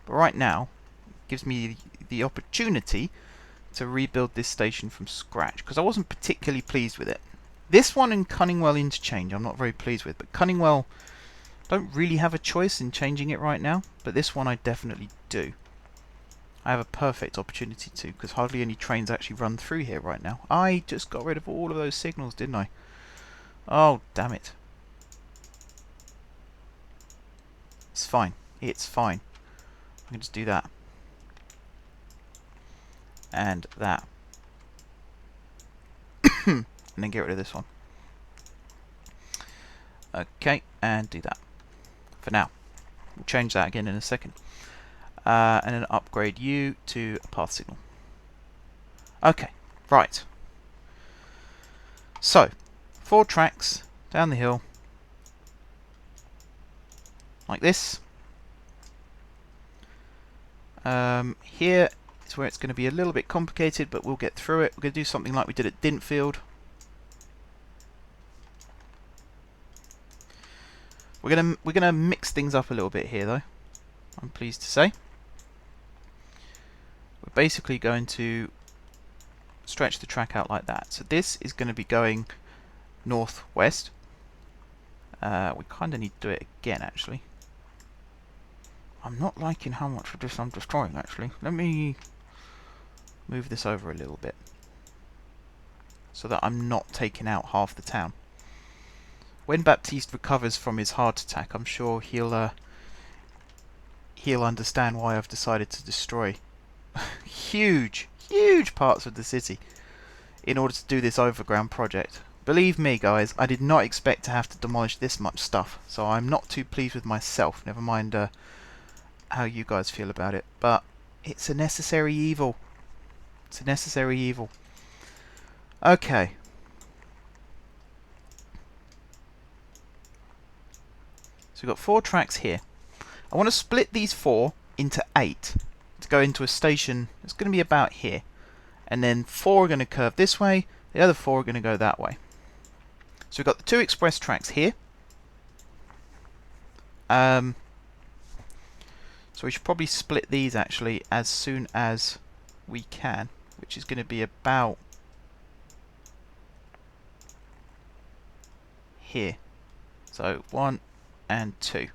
But right now, it gives me the opportunity to rebuild this station from scratch, because I wasn't particularly pleased with it. This one and Cunningwell Interchange I'm not very pleased with, but Cunningwell don't really have a choice in changing it right now, but this one I definitely do. I have a perfect opportunity to, because hardly any trains actually run through here right now. I just got rid of all of those signals, didn't I? Oh, damn it. It's fine. It's fine. I can just do that. And that. And then get rid of this one. Okay, and do that. For now. We'll change that again in a second. And then upgrade you to a path signal. Okay, right. So, 4 tracks down the hill. Like this. Here is where it's going to be a little bit complicated, but we'll get through it. We're going to do something like we did at Dintfield. We're gonna mix things up a little bit here, though. I'm pleased to say. We're basically going to stretch the track out like that. So this is going to be going northwest. We kind of need to do it again, actually. I'm not liking how much of this I'm destroying, actually. Let me move this over a little bit so that I'm not taking out half the town. When Baptiste recovers from his heart attack, I'm sure he'll understand why I've decided to destroy huge parts of the city in order to do this overground project. Believe me, guys, I did not expect to have to demolish this much stuff, so I'm not too pleased with myself, never mind how you guys feel about it. But it's a necessary evil. It's a necessary evil. Okay. So we've got 4 tracks here. I want to split these 4 into 8 to go into a station that's going to be about here. And then 4 are going to curve this way, the other 4 are going to go that way. So we've got the 2 express tracks here. So we should probably split these actually as soon as we can, which is going to be about here. So 1 and 2.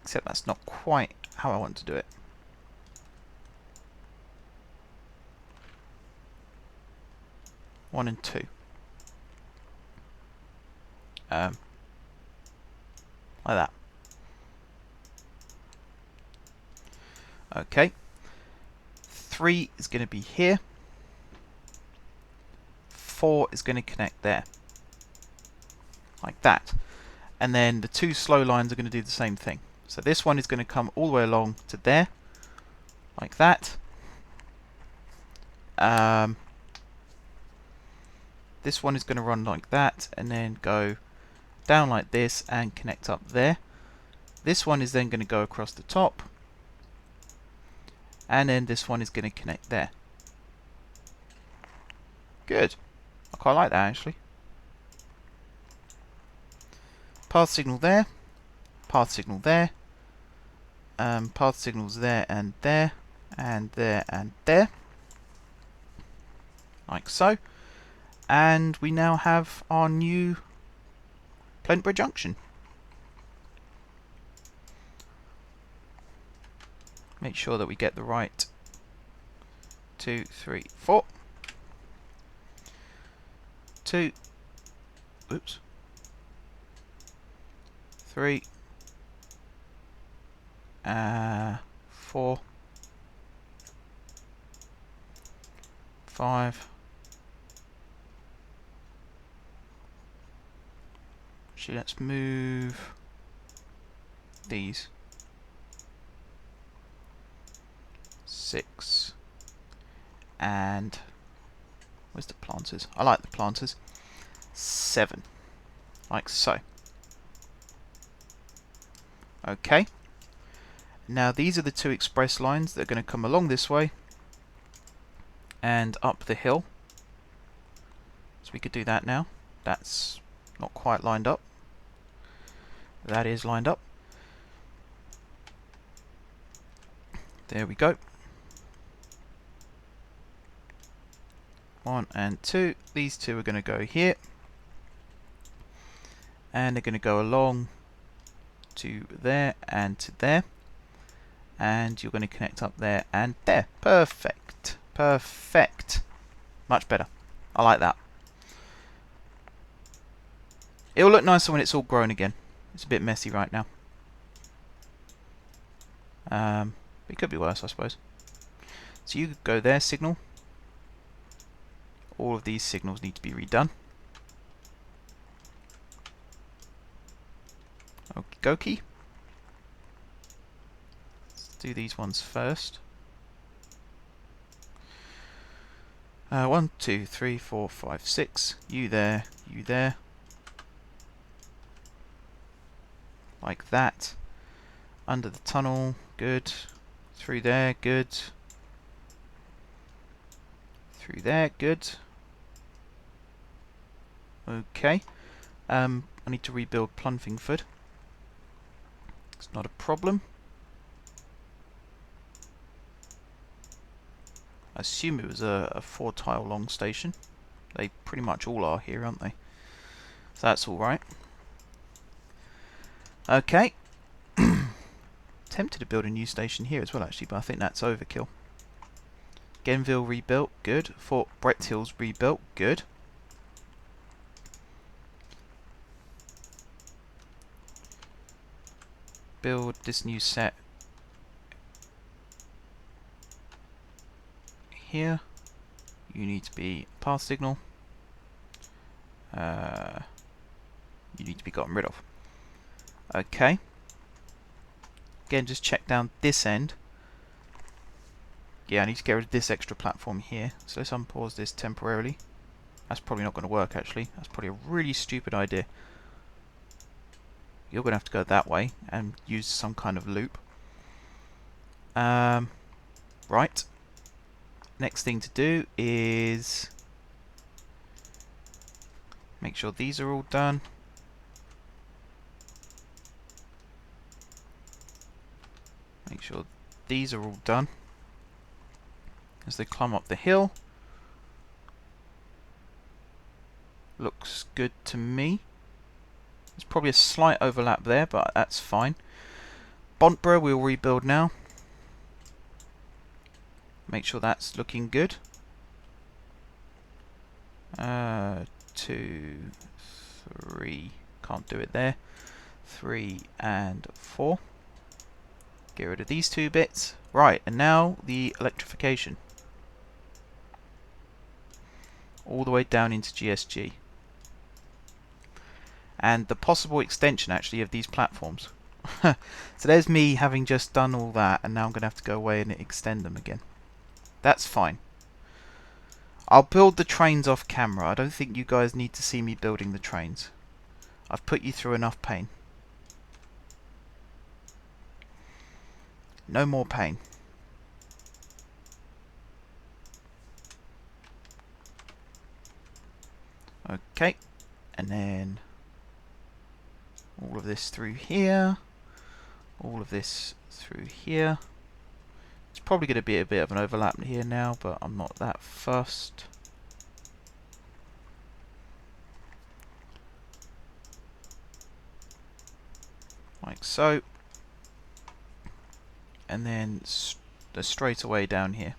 Except that's not quite how I want to do it. One and 2. Like that. Okay. 3 is going to be here. 4 is going to connect there. Like that. And then the 2 slow lines are going to do the same thing. So this one is going to come all the way along to there. Like that. This one is going to run like that and then go down like this and connect up there. This one is then going to go across the top. And then this one is going to connect there. Good. I quite like that, actually. Path signal there. Path signal there. Path signals there and there. And there and there. Like so. And we now have our new Plentborough junction. Make sure that we get the right 2, 3, 4. 2. Oops. 3. 4. 5. Actually, let's move these. 6. And where's the planters? I like the planters. 7. Like so. Okay. Now these are the 2 express lines that are going to come along this way and up the hill. So we could do that now. That's not quite lined up. That is lined up. There we go. 1 and 2. These 2 are going to go here. And they're going to go along to there and to there. And you're going to connect up there and there. Perfect. Perfect. Much better. I like that. It'll look nicer when it's all grown again. It's a bit messy right now. It could be worse, I suppose. So you go there, signal. All of these signals need to be redone. Okie dokie. Let's do these ones first. 1, 2, 3, 4, 5, 6. You there, you there. Like that. Under the tunnel, good. Through there, good. Through there, good. Okay. I need to rebuild Plunfingford. It's not a problem. I assume it was a 4-tile long station. They pretty much all are here, aren't they? So that's alright. Okay. Tempted to build a new station here as well, actually, but I think that's overkill. Genville rebuilt, good. Fort Brett Hills rebuilt, good. Build this new set here. You need to be path signal. You need to be gotten rid of. Okay. Again, just check down this end. Yeah, I need to get rid of this extra platform here. So let's unpause this temporarily. That's probably not going to work, actually. That's probably a really stupid idea. You're going to have to go that way and use some kind of loop. Right. Next thing to do is make sure these are all done. Make sure these are all done as they climb up the hill. Looks good to me. There's probably a slight overlap there, but that's fine. Plentborough we'll rebuild now. Make sure that's looking good. 2, 3. Can't do it there. 3 and 4. Get rid of these 2 bits. Right, and now the electrification. All the way down into GSG. And the possible extension, actually, of these platforms. So there's me having just done all that, and now I'm going to have to go away and extend them again. That's fine. I'll build the trains off camera. I don't think you guys need to see me building the trains. I've put you through enough pain. No more pain. Okay, and then all of this through here, all of this through here. It's probably going to be a bit of an overlap here now, but I'm not that fussed. Like so. And then straight away down here.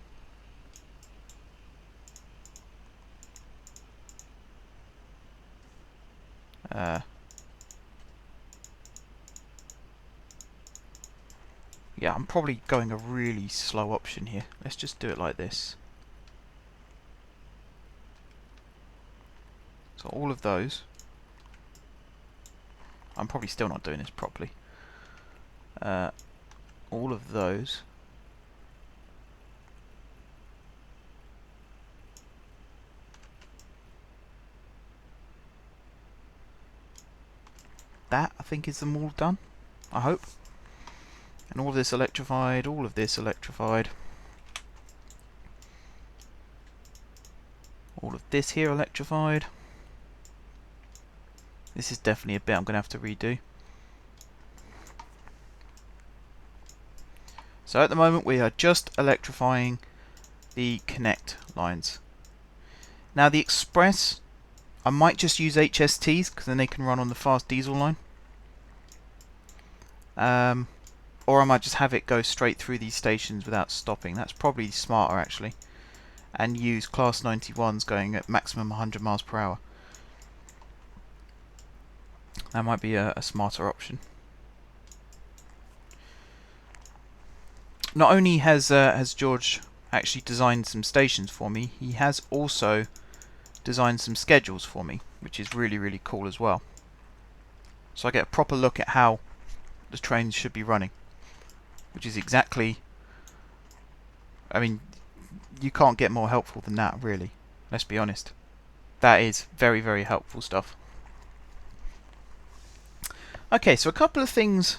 Yeah, I'm probably going a really slow option here. Let's just do it like this. So all of those. I'm probably still not doing this properly. All of those. That, I think, is them all done. I hope. And all of this electrified, all of this electrified. All of this here electrified. This is definitely a bit I'm going to have to redo. So at the moment we are just electrifying the connect lines. Now the express, I might just use HSTs because then they can run on the fast diesel line. Or I might just have it go straight through these stations without stopping. That's probably smarter actually. And use class 91s going at maximum 100 miles per hour. That might be a smarter option. Not only has George actually designed some stations for me, he has also designed some schedules for me, which is really, really cool as well. So I get a proper look at how the trains should be running, which is exactly, I mean, you can't get more helpful than that, really. Let's be honest. That is very, very helpful stuff. Okay, so a couple of things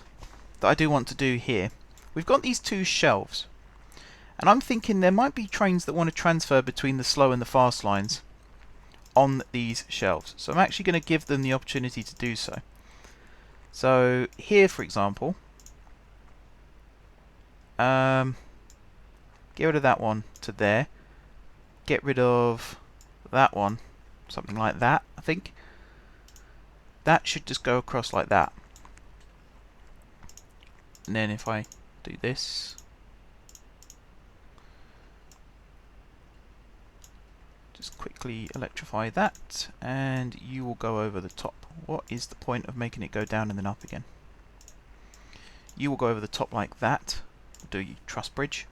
that I do want to do here. We've got these two shelves, and I'm thinking there might be trains that want to transfer between the slow and the fast lines on these shelves. So I'm actually going to give them the opportunity to do so. So here, for example, get rid of that one to there. Get rid of that one, something like that, I think. That should just go across like that. And then if I do this, just quickly electrify that, and you will go over the top. What is the point of making it go down and then up again? You will go over the top like that. Do your truss bridge.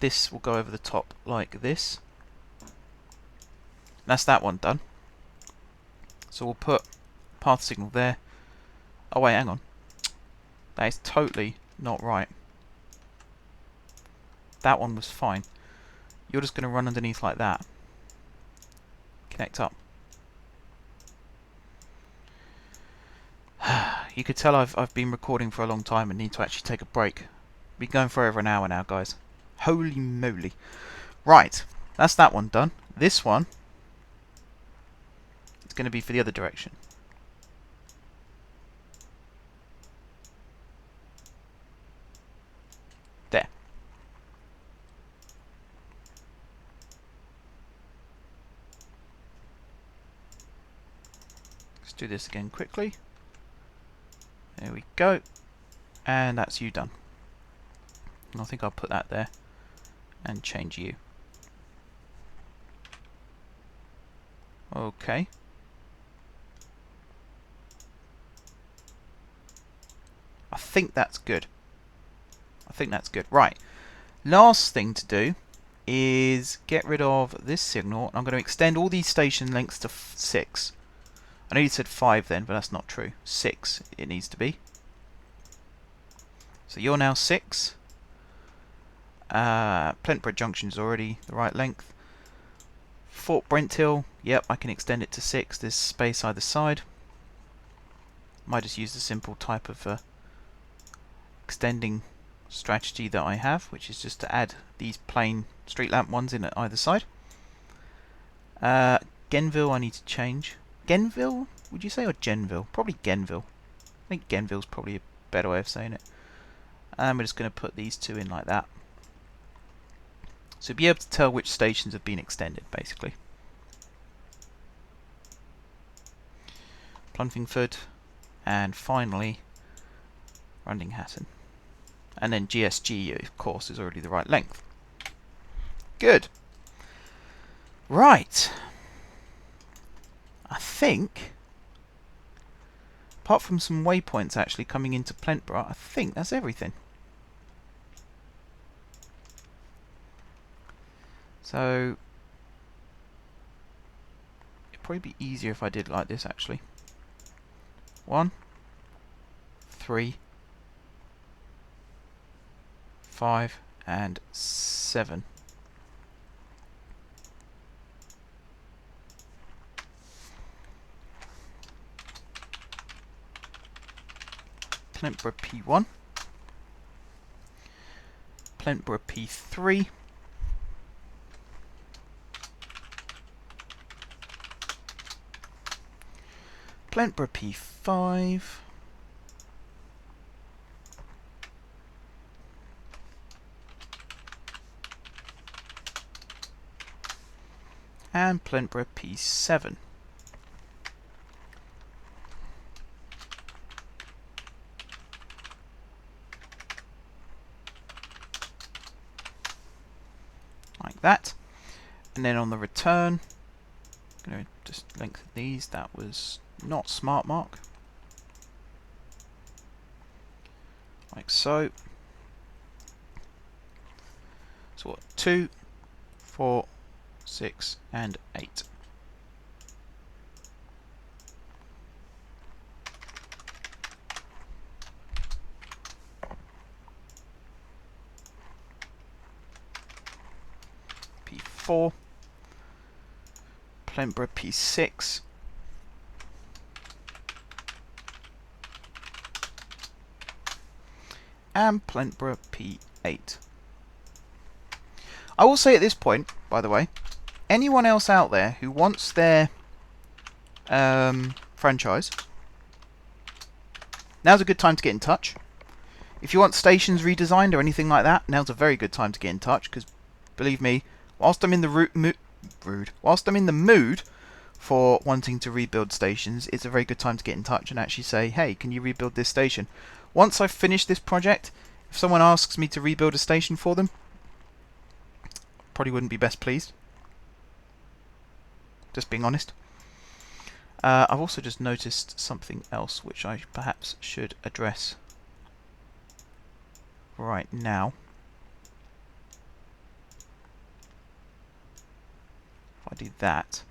This will go over the top like this. That's that one done. So we'll put path signal there. Oh wait, hang on. That is totally not right. That one was fine. You're just going to run underneath like that. Connect up. You could tell I've been recording for a long time and need to actually take a break. Been going for over an hour now, guys. Holy moly. Right, that's that one done. This one is going to be for the other direction. There. Let's do this again quickly. There we go. And that's you done. And I think I'll put that there and change you. Okay. I think that's good. I think that's good. Right. Last thing to do is get rid of this signal. I'm going to extend all these station lengths to 6. I know you said 5 then, but that's not true. 6 it needs to be. So you're now 6. Plentborough Junction is already the right length. Fort Brent Hill, yep, I can extend it to 6. There's space either side. Might just use the simple type of extending strategy that I have, which is just to add these plain street lamp ones in at either side. Genville I need to change. Genville, would you say, or Genville? Probably Genville. I think Genville's probably a better way of saying it. And we're just going to put these two in like that. So be able to tell which stations have been extended, basically. Plumfingford, and finally Rundinghattan. And then GSG, of course, is already the right length. Good. Right. I think, apart from some waypoints actually coming into Plentborough, I think that's everything. So it'd probably be easier if I did it like this actually. 1, 3, 5, and 7. Plentborough P1, Plentborough P3, Plentborough P5, and Plentborough P7. Like that. And then on the return, I'm going to just lengthen these. That was not smart, Mark. Like so. So what? 2, 4, 6, and 8. P4. Plentborough P6. And Plentborough P8. I will say at this point, by the way, anyone else out there who wants their franchise, now's a good time to get in touch. If you want stations redesigned or anything like that, now's a very good time to get in touch, because believe me, whilst I'm in the mood for wanting to rebuild stations, it's a very good time to get in touch and actually say, hey, can you rebuild this station? Once I've finished this project, if someone asks me to rebuild a station for them, probably wouldn't be best pleased. Just being honest. I've also just noticed something else which I perhaps should address right now. If I do that,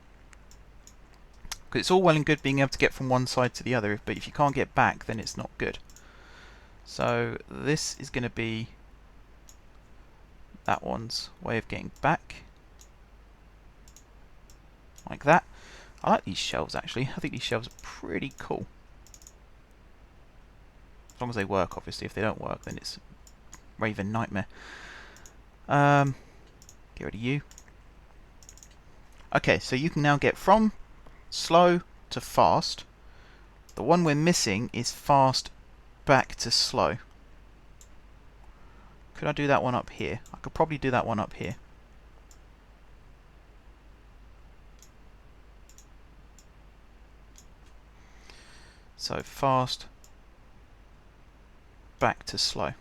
because it's all well and good being able to get from one side to the other, but if you can't get back, then it's not good. So this is going to be that one's way of getting back, like that. I like these shelves actually. I think these shelves are pretty cool. As long as they work, obviously. If they don't work, then it's a raving nightmare. Get rid of you. Okay, so you can now get from slow to fast. The one we're missing is fast back to slow. Could I do that one up here? I could probably do that one up here. So fast back to slow.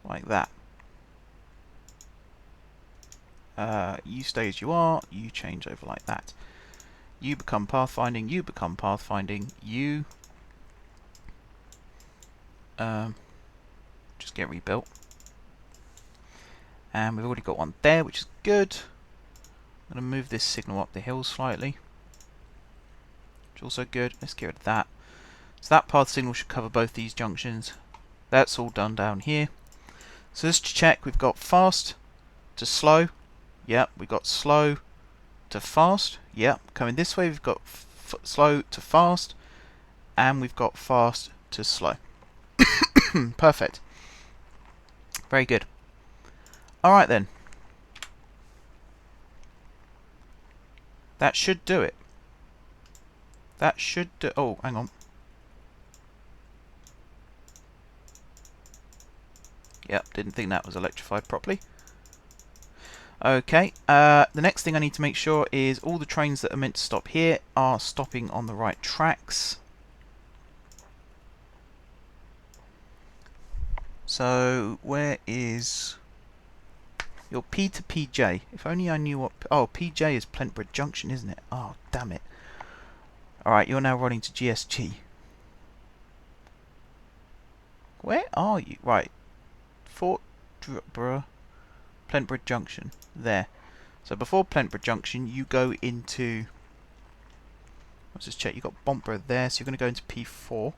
Like that. You stay as you are, you change over like that. You become pathfinding, you become pathfinding, you just get rebuilt. And we've already got one there, which is good. I'm going to move this signal up the hill slightly, which is also good. Let's get rid of that. So that path signal should cover both these junctions. That's all done down here. So just to check, we've got fast to slow. Yep, we've got slow to fast. Yep, coming this way we've got slow to fast, and we've got fast to slow. Perfect. Very good. Alright then. That should do it. That should do... Oh, hang on. Yep, didn't think that was electrified properly. Okay, the next thing I need to make sure is all the trains that are meant to stop here are stopping on the right tracks. So, where is your P to PJ? If only I knew what... Oh, PJ is Plentborough Junction, isn't it? Oh, damn it. Alright, you're now running to GSG. Where are you? Right. Plentborough Junction. There. So before Plentborough Junction, you go into... Let's just check. You've got Bontborough there, so you're going to go into P4.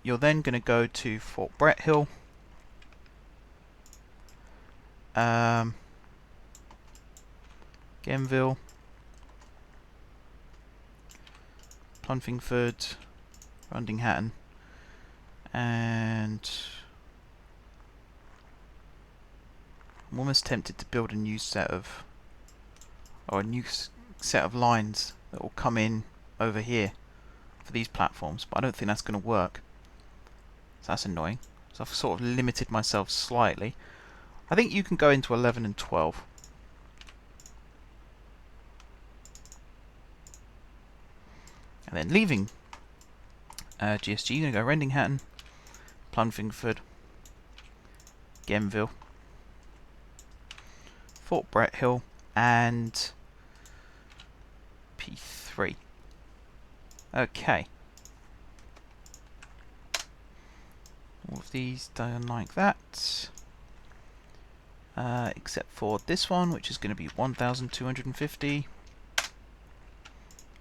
You're then going to go to Fort Brett Hill. Genville. Plunfingford. Rundinghattan. And... I'm almost tempted to build a new set of... or a new set of lines that will come in over here for these platforms, but I don't think that's going to work. So that's annoying. So I've sort of limited myself slightly. I think you can go into 11 and 12. And then leaving GSG, you're going to go Rendinghatton, Plungford, Gemville, Fort Brett Hill, and P3. Okay. All of these done like that. Except for this one, which is going to be 1,250.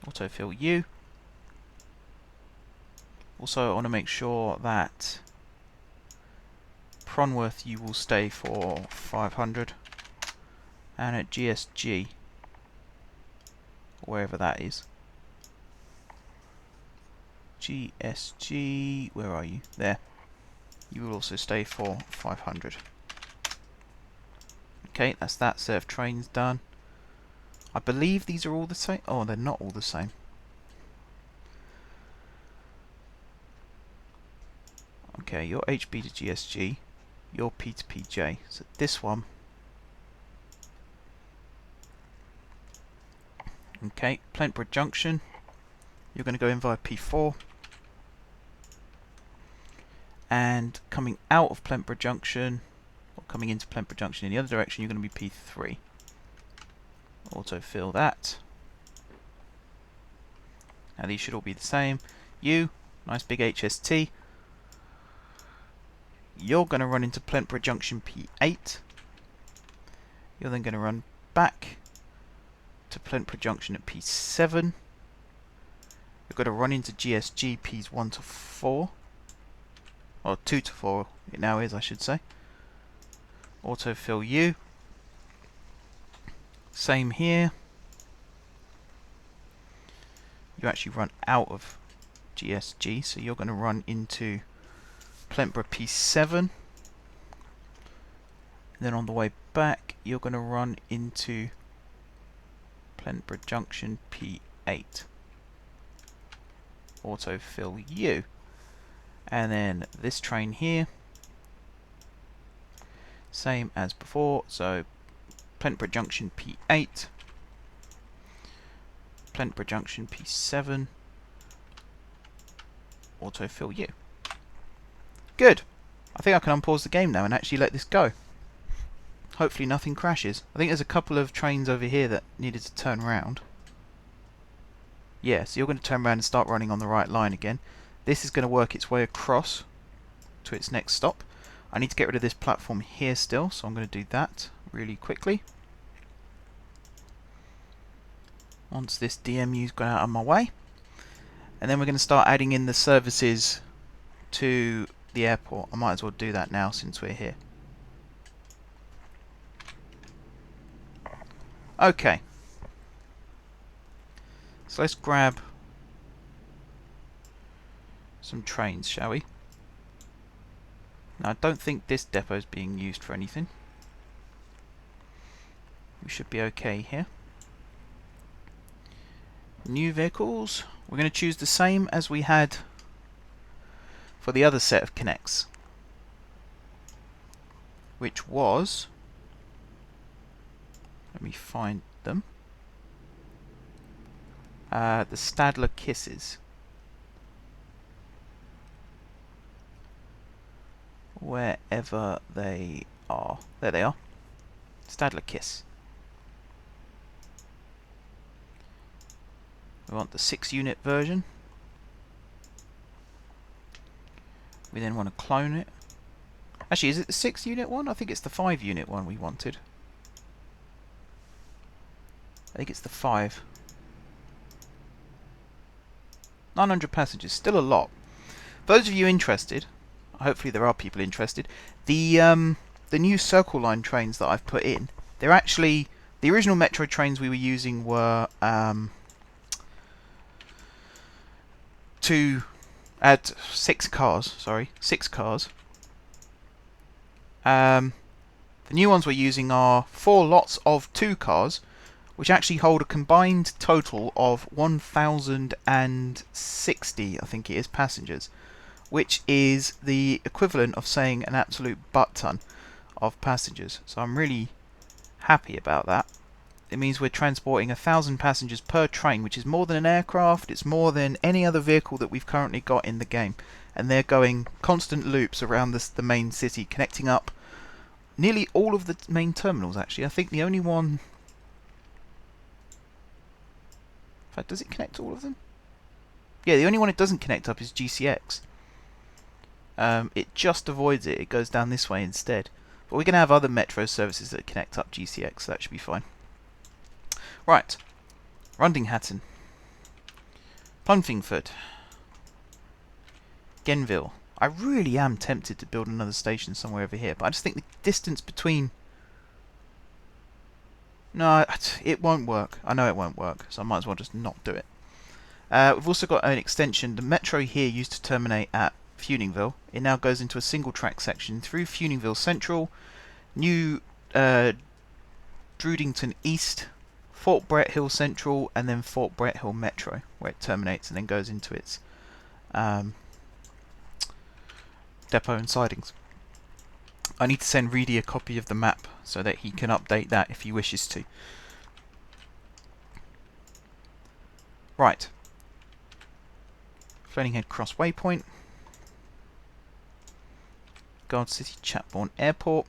Autofill U. Also, I want to make sure that Pronworth you will stay for 500, and at GSG, wherever that is, GSG, where are you? There. You will also stay for 500. Okay, that's that set of trains done. I believe these are all the same. Oh, they're not all the same. Okay, your HB to GSG, your P to PJ. So this one. Okay, Plentborough Junction. You're going to go in via P4. And coming out of Plentborough Junction, or coming into Plentborough Junction in the other direction, you're going to be P3. Autofill that. Now these should all be the same. You, nice big HST. You're going to run into Plentborough Junction P8. You're then going to run back to Plentborough Junction at P7. You're going to run into GSG Ps 1 to 4. Or 2 to 4 it now is, I should say. Autofill U. Same here. You actually run out of GSG, so you're going to run into Plentborough P7. And then on the way back, you're going to run into Plentborough Junction P8. Autofill U. And then this train here, same as before, so Plentborough Junction P8, Plentborough Junction P7, autofill U. Good! I think I can unpause the game now and actually let this go. Hopefully nothing crashes. I think there's a couple of trains over here that needed to turn around. Yeah, so you're going to turn around and start running on the right line again. This is going to work its way across to its next stop. I need to get rid of this platform here still, so I'm going to do that really quickly. Once this DMU's gone out of my way. And then we're going to start adding in the services to the airport. I might as well do that now since we're here. Okay. So let's grab some trains, shall we? Now I don't think this depot is being used for anything. We should be okay here. New vehicles. We're going to choose the same as we had for the other set of connects, which was, let me find them, the Stadler Kisses. Wherever they are. There they are. Stadler Kiss. We want the 6-unit version. We then want to clone it. Actually, is it the 6-unit one? I think it's the 5-unit one we wanted. I think it's the 5. 900 passengers, still a lot. For those of you interested, hopefully there are people interested, the new Circle Line trains that I've put in, they're actually, the original Metro trains we were using were to add 6 cars, sorry, 6 cars. The new ones we're using are 4 lots of 2 cars, which actually hold a combined total of 1,060, I think it is, passengers, which is the equivalent of saying an absolute butt ton of passengers. So I'm really happy about that. it means we're transporting 1,000 passengers per train, which is more than an aircraft. It's more than any other vehicle that we've currently got in the game. And they're going constant loops around the main city, connecting up nearly all of the main terminals, actually. I think the only one... In fact, does it connect all of them? Yeah, the only one it doesn't connect up is GCX. It just avoids it. It goes down this way instead. But we're going to have other metro services that connect up GCX, so that should be fine. Right. Rundinghattan. Plumfingford. Genville. I really am tempted to build another station somewhere over here, but I just think the distance between... No, it won't work. I know it won't work, so I might as well just not do it. We've also got an extension. The metro here used to terminate at Funingville. It now goes into a single track section through Funingville Central, New Drudington East, Fort Brett Hill Central, and then Fort Brett Hill Metro, where it terminates and then goes into its depot and sidings. I need to send Reedy a copy of the map so that he can update that if he wishes to. Right. Fleminghead Cross Waypoint. Guard City Chatbourne Airport.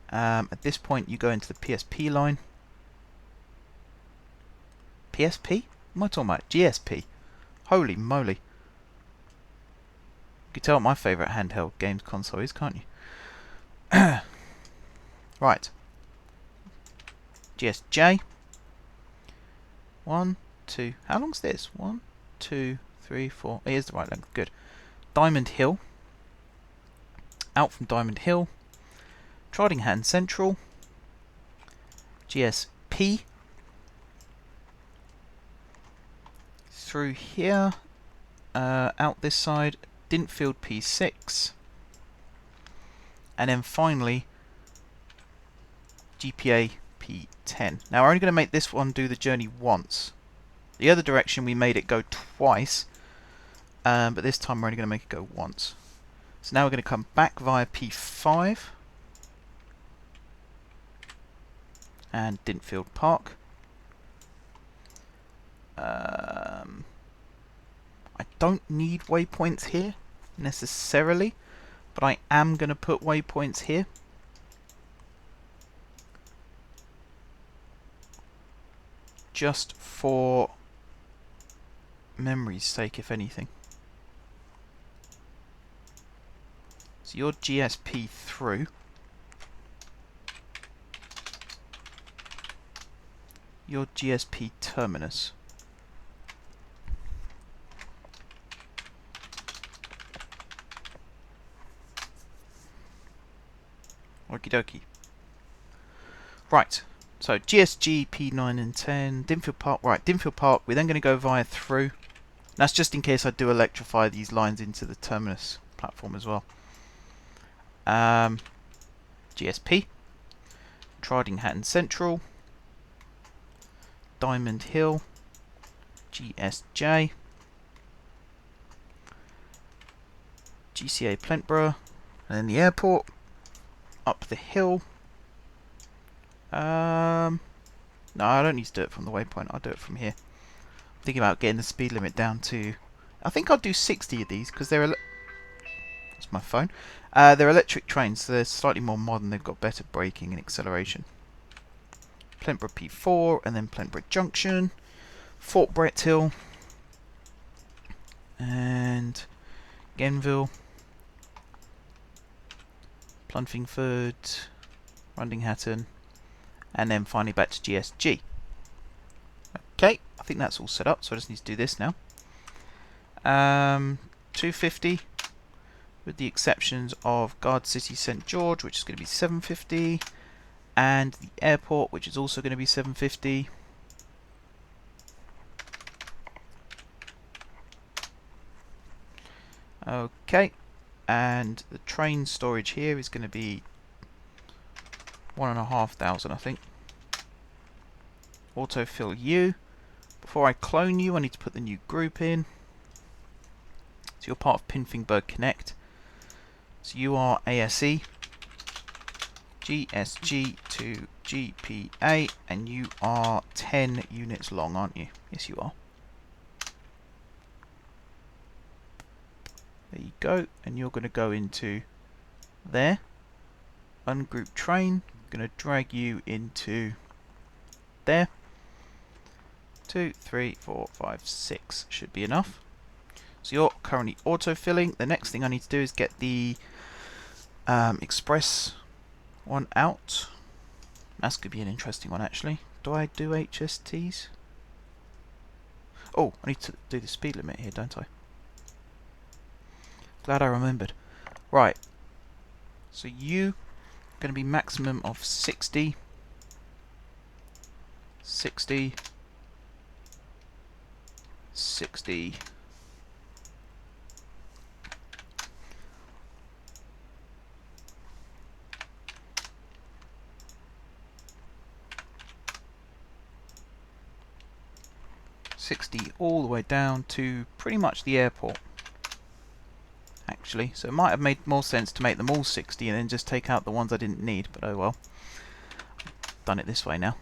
At this point you go into the PSP line. PSP? What am I talking about? GSP. Holy moly. You can tell what my favourite handheld games console is, can't you? Right. GSJ. 1, 2. How long's this? 1, 2, 3, 4. It is the right length. Good. Diamond Hill. Out from Diamond Hill. Trodinghattan Central. GSP. Through here. Out this side. Dintfield P6. And then finally GPA P10. Now we're only going to make this one do the journey once. The other direction we made it go twice, but this time we're only going to make it go once. So now we're going to come back via P5 and Dintfield Park. I don't need waypoints here necessarily, but I am going to put waypoints here. Just for memory's sake, if anything. So your GSP through. Your GSP terminus. Okie dokie. Right. So GSG, P9 and 10, Dintfield Park. Right, Dintfield Park. We're then going to go via through. That's just in case I do electrify these lines into the terminus platform as well. GSP, Trodinghattan Central, Diamond Hill, GSJ, GCA Plentborough, and then the airport. Up the hill. No, I don't need to do it from the waypoint. I'll do it from here. I'm thinking about getting the speed limit down to... I think I'll do 60 of these because they're... That's my phone. They're electric trains, so they're slightly more modern. They've got better braking and acceleration. Plentborough P4 and then Plentborough Junction. Fort Brett Hill. And Genville. Plumfingford, Rundinghattan, and then finally back to GSG. Okay, I think that's all set up, so I just need to do this now. 250, with the exceptions of Guard City St George, which is going to be 750, and the airport, which is also going to be 750. Okay. And the train storage here is going to be 1,500, I think. Autofill you. Before I clone you, I need to put the new group in. So you're part of Pinfingburg Connect. So you are ASE, GSG to GPA, and you are 10 units long, aren't you? Yes, you are. There you go, and you're going to go into there. Ungroup train, going to drag you into there. 2, 3, 4, 5, 6 should be enough. So you're currently auto-filling. The next thing I need to do is get the express one out. That's going to be an interesting one, actually. Do I do HSTs? Oh, I need to do the speed limit here, don't I? Glad I remembered. Right. So you going to be maximum of 60. 60. 60. All the way down to pretty much the airport, actually. So it might have made more sense to make them all 60 and then just take out the ones I didn't need, but oh well. I've done it this way now.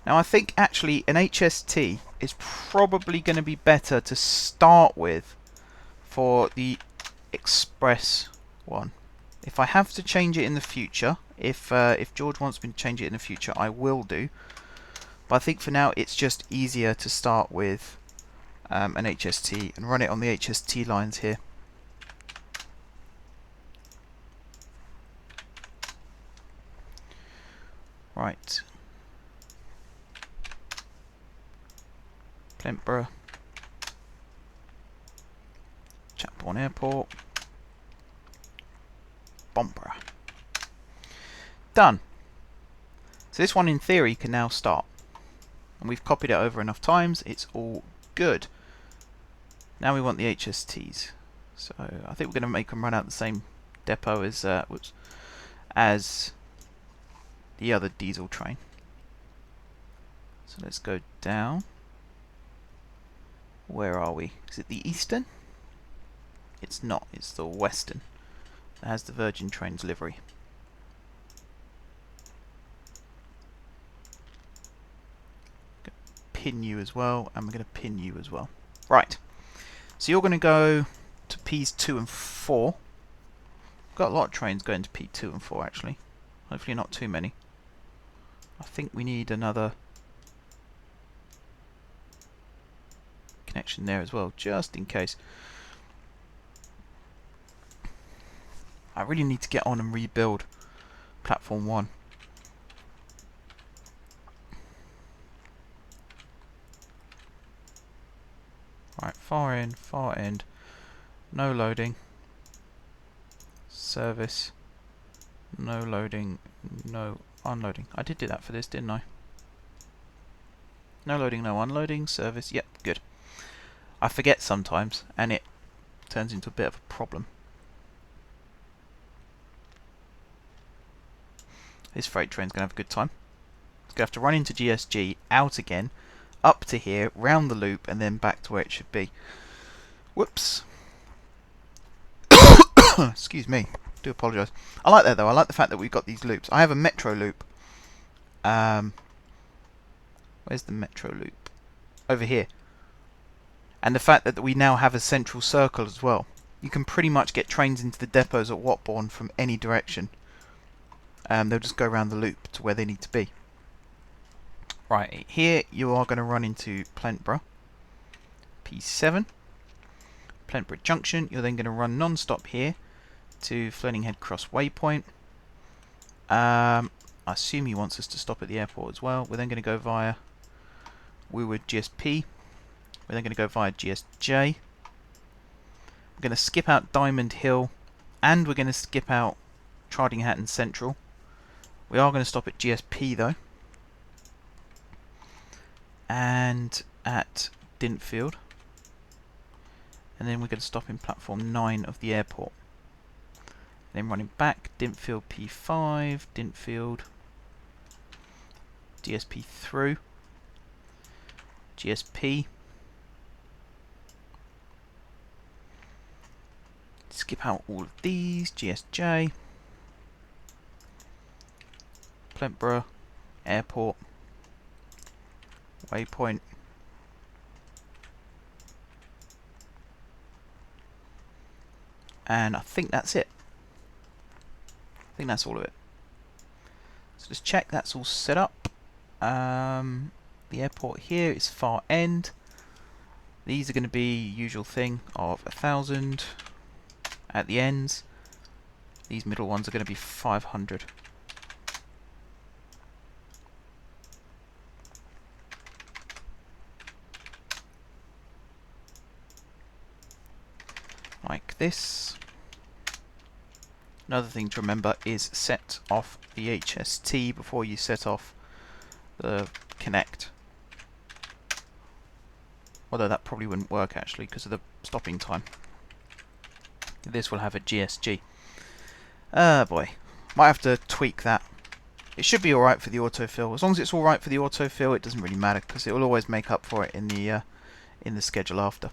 Now I think actually an HST is probably going to be better to start with for the express one. If I have to change it in the future, if George wants me to change it in the future, I will do. But I think for now it's just easier to start with an HST and run it on the HST lines here. Right. Plentborough. Chapbourne Airport. Bomborough. Done. So this one in theory can now start. And we've copied it over enough times, it's all good. Now we want the HSTs. So I think we're going to make them run out the same depot as the other diesel train. So let's go down. Where are we? Is it the Eastern? It's not, it's the Western. It has the Virgin Trains livery. Pin you as well, and we're going to pin you as well. Right, so you're going to go to Ps 2 and 4. Got a lot of trains going to P2 and 4 actually. Hopefully not too many. I think we need another connection there as well, just in case. I really need to get on and rebuild platform 1. Right, far end, no loading, service, no loading, no unloading. I did do that for this, didn't I? No loading, no unloading, service, yep, good. I forget sometimes, and it turns into a bit of a problem. This freight train's going to have a good time. It's going to have to run into GSG, out again, up to here, round the loop, and then back to where it should be. Whoops. Excuse me. Do apologise. I like that though. I like the fact that we've got these loops. I have a metro loop. Where's the metro loop? Over here. And the fact that we now have a central circle as well. You can pretty much get trains into the depots at Watbourne from any direction. They'll just go around the loop to where they need to be. Right, here you are going to run into Plentborough, P7, Plentborough Junction. You're then going to run non-stop here to Fleming Head Cross Waypoint. I assume he wants us to stop at the airport as well. We're then going to go via Woodward GSP. We're then going to go via GSJ. We're going to skip out Diamond Hill, and we're going to skip out Triding Hatton Central. We are going to stop at GSP though. And at Dintfield, and then we're going to stop in platform 9 of the airport. Then running back, Dintfield P5, Dintfield, GSP through, GSP, skip out all of these, GSJ, Plentborough, Airport, Waypoint, and I think that's it. I think that's all of it. So just check that's all set up. The airport here is far end. These are going to be usual thing of 1,000 at the ends. These middle ones are going to be 500. Like this. Another thing to remember is set off the HST before you set off the connect. Although that probably wouldn't work actually because of the stopping time. This will have a GSG. Boy. Might have to tweak that. It should be alright for the autofill. As long as it's alright for the autofill, it doesn't really matter because it will always make up for it in the schedule after.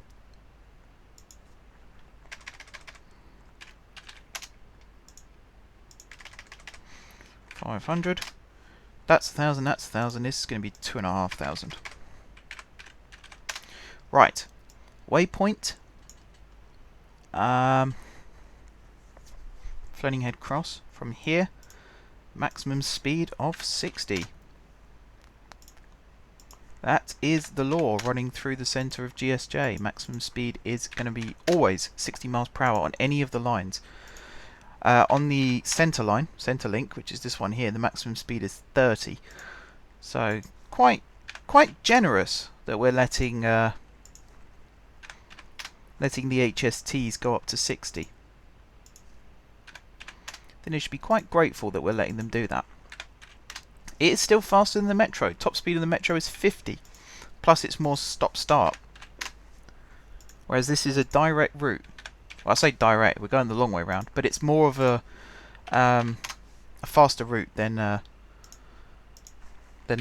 $500. That's 1,000. That's 1,000. This is going to be 2,500. Right. Waypoint. Floating head cross from here. Maximum speed of 60. That is the law running through the centre of GSJ. Maximum speed is going to be always 60 miles per hour on any of the lines. On the centre line, centre link, which is this one here, the maximum speed is 30. So quite generous that we're letting the HSTs go up to 60. Then they should be quite grateful that we're letting them do that. It is still faster than the Metro. Top speed of the Metro is 50. Plus it's more stop-start. Whereas this is a direct route. Well, I say direct, we're going the long way round, but it's more of a faster route than the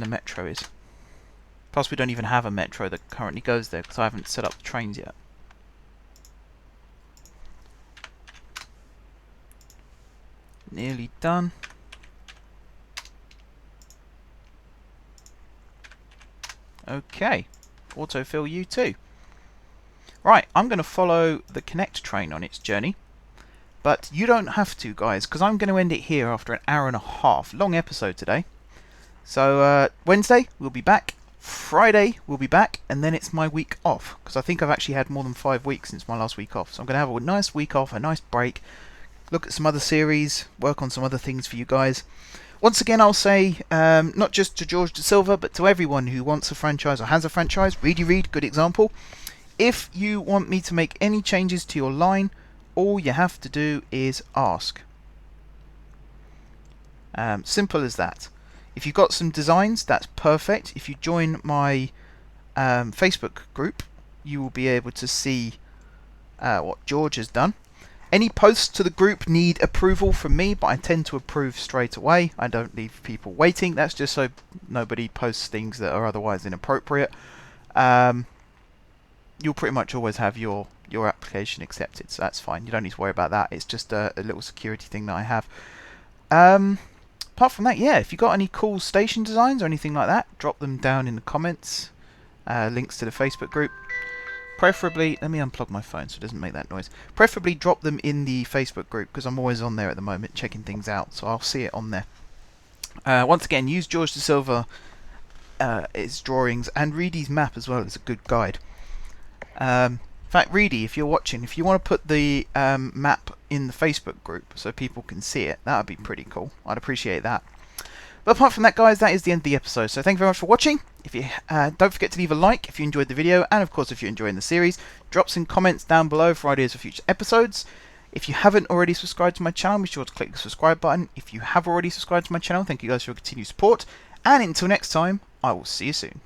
Metro is. Plus we don't even have a Metro that currently goes there because I haven't set up the trains yet. Nearly done. Okay, autofill you too. Right, I'm going to follow the Connect train on its journey, but you don't have to, guys, because I'm going to end it here after an hour and a half. Long episode today. So Wednesday we'll be back, Friday we'll be back, and then it's my week off, because I think I've actually had more than 5 weeks since my last week off. So I'm going to have a nice week off, a nice break, look at some other series, work on some other things for you guys. Once again, I'll say, not just to George De Silva, but to everyone who wants a franchise or has a franchise, Reed, good example. If you want me to make any changes to your line, all you have to do is ask. Simple as that. If you've got some designs, that's perfect. If you join my Facebook group, you will be able to see what George has done. Any posts to the group need approval from me, but I tend to approve straight away. I don't leave people waiting. That's just so nobody posts things that are otherwise inappropriate. You'll pretty much always have your application accepted, so that's fine. You don't need to worry about that. It's just a little security thing that I have. Apart from that, yeah, if you've got any cool station designs or anything like that, drop them down in the comments. Links to the Facebook group. Preferably, let me unplug my phone so it doesn't make that noise. Preferably drop them in the Facebook group because I'm always on there at the moment checking things out, so I'll see it on there. Once again, use George De Silva, his drawings, and Reedy's map as well as a good guide. In fact, Reedy, if you're watching, if you want to put the map in the Facebook group so people can see it, that would be pretty cool. I'd appreciate that. But apart from that, guys, that is the end of the episode. So thank you very much for watching. If you don't forget to leave a like if you enjoyed the video, and of course if you're enjoying the series, drop some comments down below for ideas for future episodes. If you haven't already subscribed to my channel, be sure to click the subscribe button. If you have already subscribed to my channel, thank you guys for your continued support. And until next time, I will see you soon.